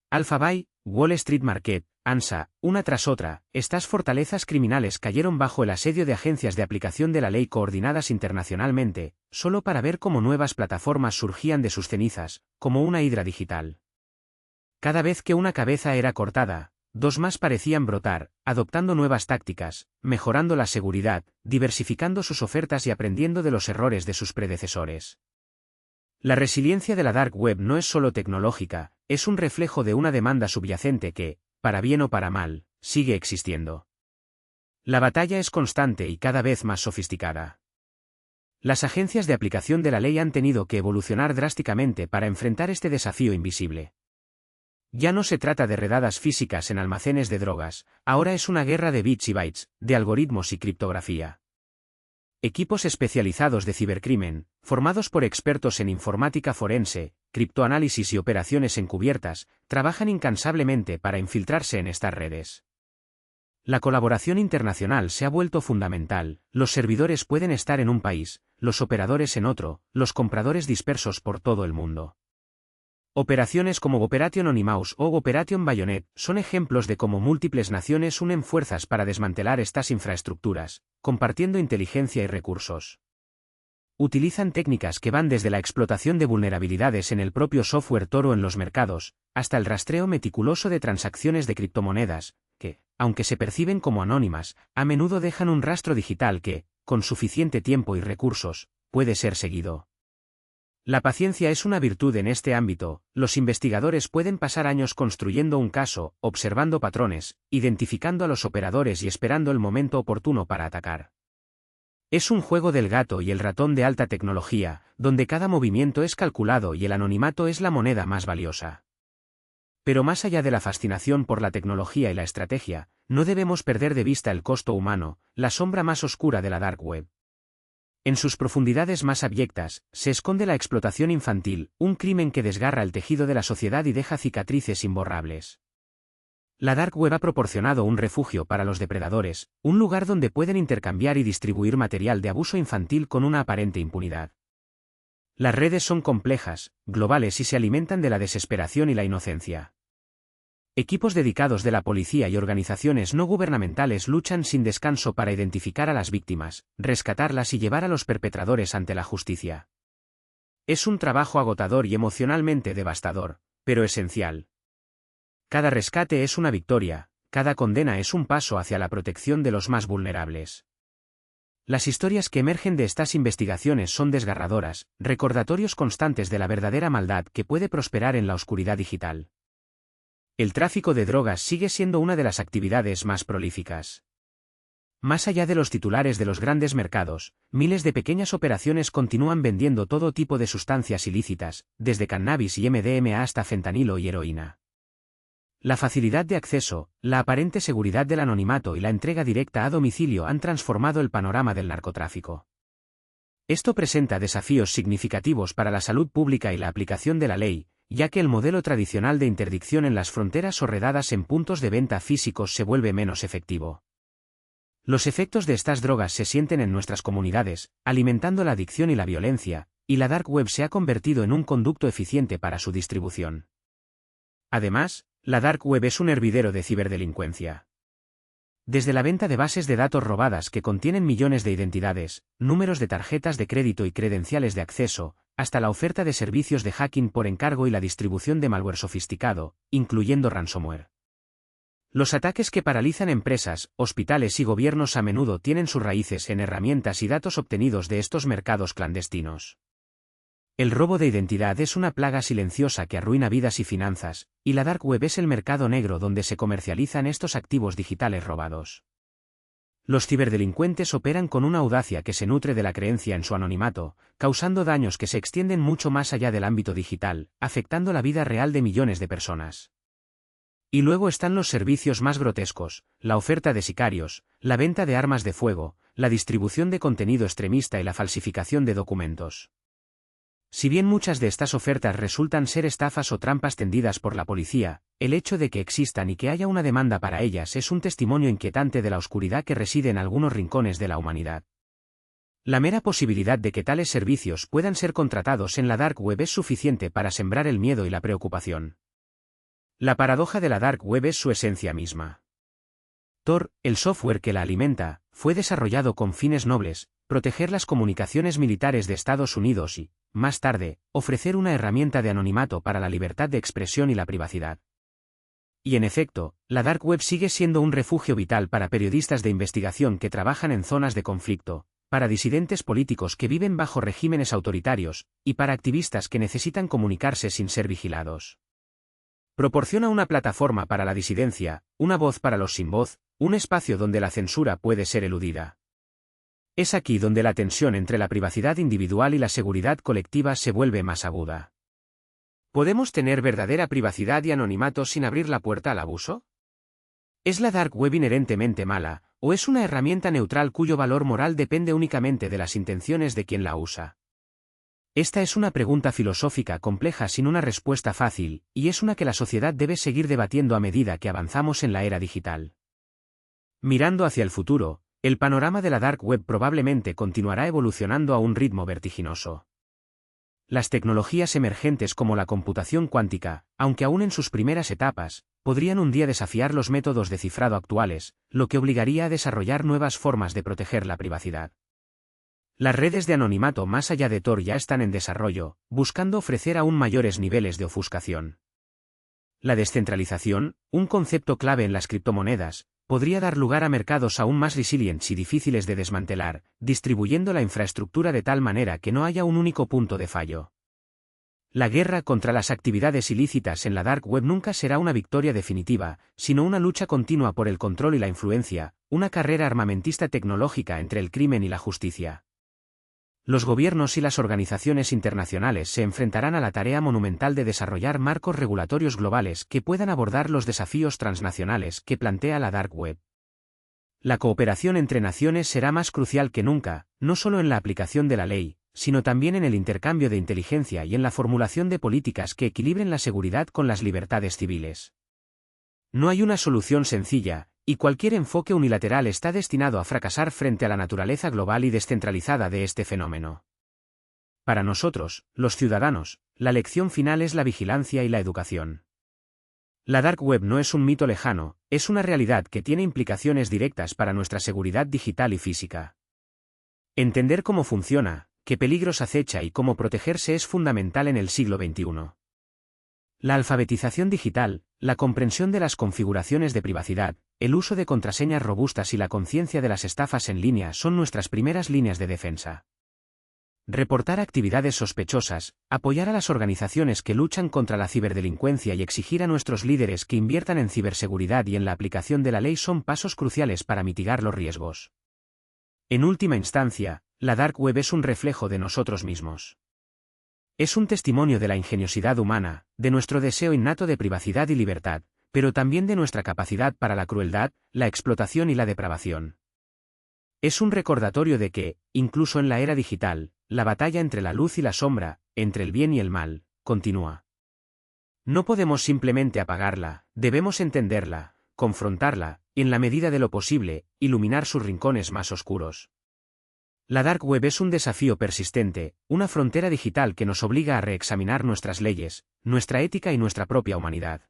Alphabay, Wall Street Market, ANSA, una tras otra, estas fortalezas criminales cayeron bajo el asedio de agencias de aplicación de la ley coordinadas internacionalmente, solo para ver cómo nuevas plataformas surgían de sus cenizas, como una hidra digital. Cada vez que una cabeza era cortada, dos más parecían brotar, adoptando nuevas tácticas, mejorando la seguridad, diversificando sus ofertas y aprendiendo de los errores de sus predecesores. La resiliencia de la Dark Web no es solo tecnológica, es un reflejo de una demanda subyacente que, para bien o para mal, sigue existiendo. La batalla es constante y cada vez más sofisticada. Las agencias de aplicación de la ley han tenido que evolucionar drásticamente para enfrentar este desafío invisible. Ya no se trata de redadas físicas en almacenes de drogas, ahora es una guerra de bits y bytes, de algoritmos y criptografía. Equipos especializados de cibercrimen, formados por expertos en informática forense, criptoanálisis y operaciones encubiertas, trabajan incansablemente para infiltrarse en estas redes. La colaboración internacional se ha vuelto fundamental, los servidores pueden estar en un país, los operadores en otro, los compradores dispersos por todo el mundo. Operaciones como Operation Onimouse o Operation Bayonet son ejemplos de cómo múltiples naciones unen fuerzas para desmantelar estas infraestructuras, compartiendo inteligencia y recursos. Utilizan técnicas que van desde la explotación de vulnerabilidades en el propio software Tor en los mercados, hasta el rastreo meticuloso de transacciones de criptomonedas, que, aunque se perciben como anónimas, a menudo dejan un rastro digital que, con suficiente tiempo y recursos, puede ser seguido. La paciencia es una virtud en este ámbito, los investigadores pueden pasar años construyendo un caso, observando patrones, identificando a los operadores y esperando el momento oportuno para atacar. Es un juego del gato y el ratón de alta tecnología, donde cada movimiento es calculado y el anonimato es la moneda más valiosa. Pero más allá de la fascinación por la tecnología y la estrategia, no debemos perder de vista el costo humano, la sombra más oscura de la Dark Web. En sus profundidades más abyectas, se esconde la explotación infantil, un crimen que desgarra el tejido de la sociedad y deja cicatrices imborrables. La Dark Web ha proporcionado un refugio para los depredadores, un lugar donde pueden intercambiar y distribuir material de abuso infantil con una aparente impunidad. Las redes son complejas, globales y se alimentan de la desesperación y la inocencia. Equipos dedicados de la policía y organizaciones no gubernamentales luchan sin descanso para identificar a las víctimas, rescatarlas y llevar a los perpetradores ante la justicia. Es un trabajo agotador y emocionalmente devastador, pero esencial. Cada rescate es una victoria, cada condena es un paso hacia la protección de los más vulnerables. Las historias que emergen de estas investigaciones son desgarradoras, recordatorios constantes de la verdadera maldad que puede prosperar en la oscuridad digital. El tráfico de drogas sigue siendo una de las actividades más prolíficas. Más allá de los titulares de los grandes mercados, miles de pequeñas operaciones continúan vendiendo todo tipo de sustancias ilícitas, desde cannabis y MDMA hasta fentanilo y heroína. La facilidad de acceso, la aparente seguridad del anonimato y la entrega directa a domicilio han transformado el panorama del narcotráfico. Esto presenta desafíos significativos para la salud pública y la aplicación de la ley, ya que el modelo tradicional de interdicción en las fronteras o redadas en puntos de venta físicos se vuelve menos efectivo. Los efectos de estas drogas se sienten en nuestras comunidades, alimentando la adicción y la violencia, y la dark web se ha convertido en un conducto eficiente para su distribución. Además, la dark web es un hervidero de ciberdelincuencia. Desde la venta de bases de datos robadas que contienen millones de identidades, números de tarjetas de crédito y credenciales de acceso, hasta la oferta de servicios de hacking por encargo y la distribución de malware sofisticado, incluyendo ransomware. Los ataques que paralizan empresas, hospitales y gobiernos a menudo tienen sus raíces en herramientas y datos obtenidos de estos mercados clandestinos. El robo de identidad es una plaga silenciosa que arruina vidas y finanzas, y la dark web es el mercado negro donde se comercializan estos activos digitales robados. Los ciberdelincuentes operan con una audacia que se nutre de la creencia en su anonimato, causando daños que se extienden mucho más allá del ámbito digital, afectando la vida real de millones de personas. Y luego están los servicios más grotescos, la oferta de sicarios, la venta de armas de fuego, la distribución de contenido extremista y la falsificación de documentos. Si bien muchas de estas ofertas resultan ser estafas o trampas tendidas por la policía, el hecho de que existan y que haya una demanda para ellas es un testimonio inquietante de la oscuridad que reside en algunos rincones de la humanidad. La mera posibilidad de que tales servicios puedan ser contratados en la dark web es suficiente para sembrar el miedo y la preocupación. La paradoja de la dark web es su esencia misma. Tor, el software que la alimenta, fue desarrollado con fines nobles, proteger las comunicaciones militares de Estados Unidos y, más tarde, ofrecer una herramienta de anonimato para la libertad de expresión y la privacidad. Y en efecto, la dark web sigue siendo un refugio vital para periodistas de investigación que trabajan en zonas de conflicto, para disidentes políticos que viven bajo regímenes autoritarios, y para activistas que necesitan comunicarse sin ser vigilados. Proporciona una plataforma para la disidencia, una voz para los sin voz, un espacio donde la censura puede ser eludida. Es aquí donde la tensión entre la privacidad individual y la seguridad colectiva se vuelve más aguda. ¿Podemos tener verdadera privacidad y anonimato sin abrir la puerta al abuso? ¿Es la dark web inherentemente mala, o es una herramienta neutral cuyo valor moral depende únicamente de las intenciones de quien la usa? Esta es una pregunta filosófica compleja sin una respuesta fácil, y es una que la sociedad debe seguir debatiendo a medida que avanzamos en la era digital. Mirando hacia el futuro, el panorama de la dark web probablemente continuará evolucionando a un ritmo vertiginoso. Las tecnologías emergentes como la computación cuántica, aunque aún en sus primeras etapas, podrían un día desafiar los métodos de cifrado actuales, lo que obligaría a desarrollar nuevas formas de proteger la privacidad. Las redes de anonimato más allá de Tor ya están en desarrollo, buscando ofrecer aún mayores niveles de ofuscación. La descentralización, un concepto clave en las criptomonedas, podría dar lugar a mercados aún más resilientes y difíciles de desmantelar, distribuyendo la infraestructura de tal manera que no haya un único punto de fallo. La guerra contra las actividades ilícitas en la dark web nunca será una victoria definitiva, sino una lucha continua por el control y la influencia, una carrera armamentista tecnológica entre el crimen y la justicia. Los gobiernos y las organizaciones internacionales se enfrentarán a la tarea monumental de desarrollar marcos regulatorios globales que puedan abordar los desafíos transnacionales que plantea la dark web. La cooperación entre naciones será más crucial que nunca, no solo en la aplicación de la ley, sino también en el intercambio de inteligencia y en la formulación de políticas que equilibren la seguridad con las libertades civiles. No hay una solución sencilla, y cualquier enfoque unilateral está destinado a fracasar frente a la naturaleza global y descentralizada de este fenómeno. Para nosotros, los ciudadanos, la lección final es la vigilancia y la educación. La dark web no es un mito lejano, es una realidad que tiene implicaciones directas para nuestra seguridad digital y física. Entender cómo funciona, qué peligros acecha y cómo protegerse es fundamental en el siglo XXI. La alfabetización digital, la comprensión de las configuraciones de privacidad, el uso de contraseñas robustas y la conciencia de las estafas en línea son nuestras primeras líneas de defensa. Reportar actividades sospechosas, apoyar a las organizaciones que luchan contra la ciberdelincuencia y exigir a nuestros líderes que inviertan en ciberseguridad y en la aplicación de la ley son pasos cruciales para mitigar los riesgos. En última instancia, la dark web es un reflejo de nosotros mismos. Es un testimonio de la ingeniosidad humana, de nuestro deseo innato de privacidad y libertad, pero también de nuestra capacidad para la crueldad, la explotación y la depravación. Es un recordatorio de que, incluso en la era digital, la batalla entre la luz y la sombra, entre el bien y el mal, continúa. No podemos simplemente apagarla, debemos entenderla, confrontarla, y en la medida de lo posible, iluminar sus rincones más oscuros. La Dark Web es un desafío persistente, una frontera digital que nos obliga a reexaminar nuestras leyes, nuestra ética y nuestra propia humanidad.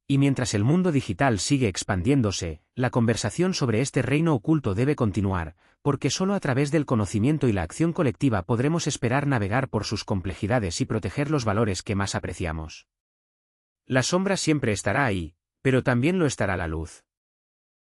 Y mientras el mundo digital sigue expandiéndose, la conversación sobre este reino oculto debe continuar, porque solo a través del conocimiento y la acción colectiva podremos esperar navegar por sus complejidades y proteger los valores que más apreciamos. La sombra siempre estará ahí, pero también lo estará la luz.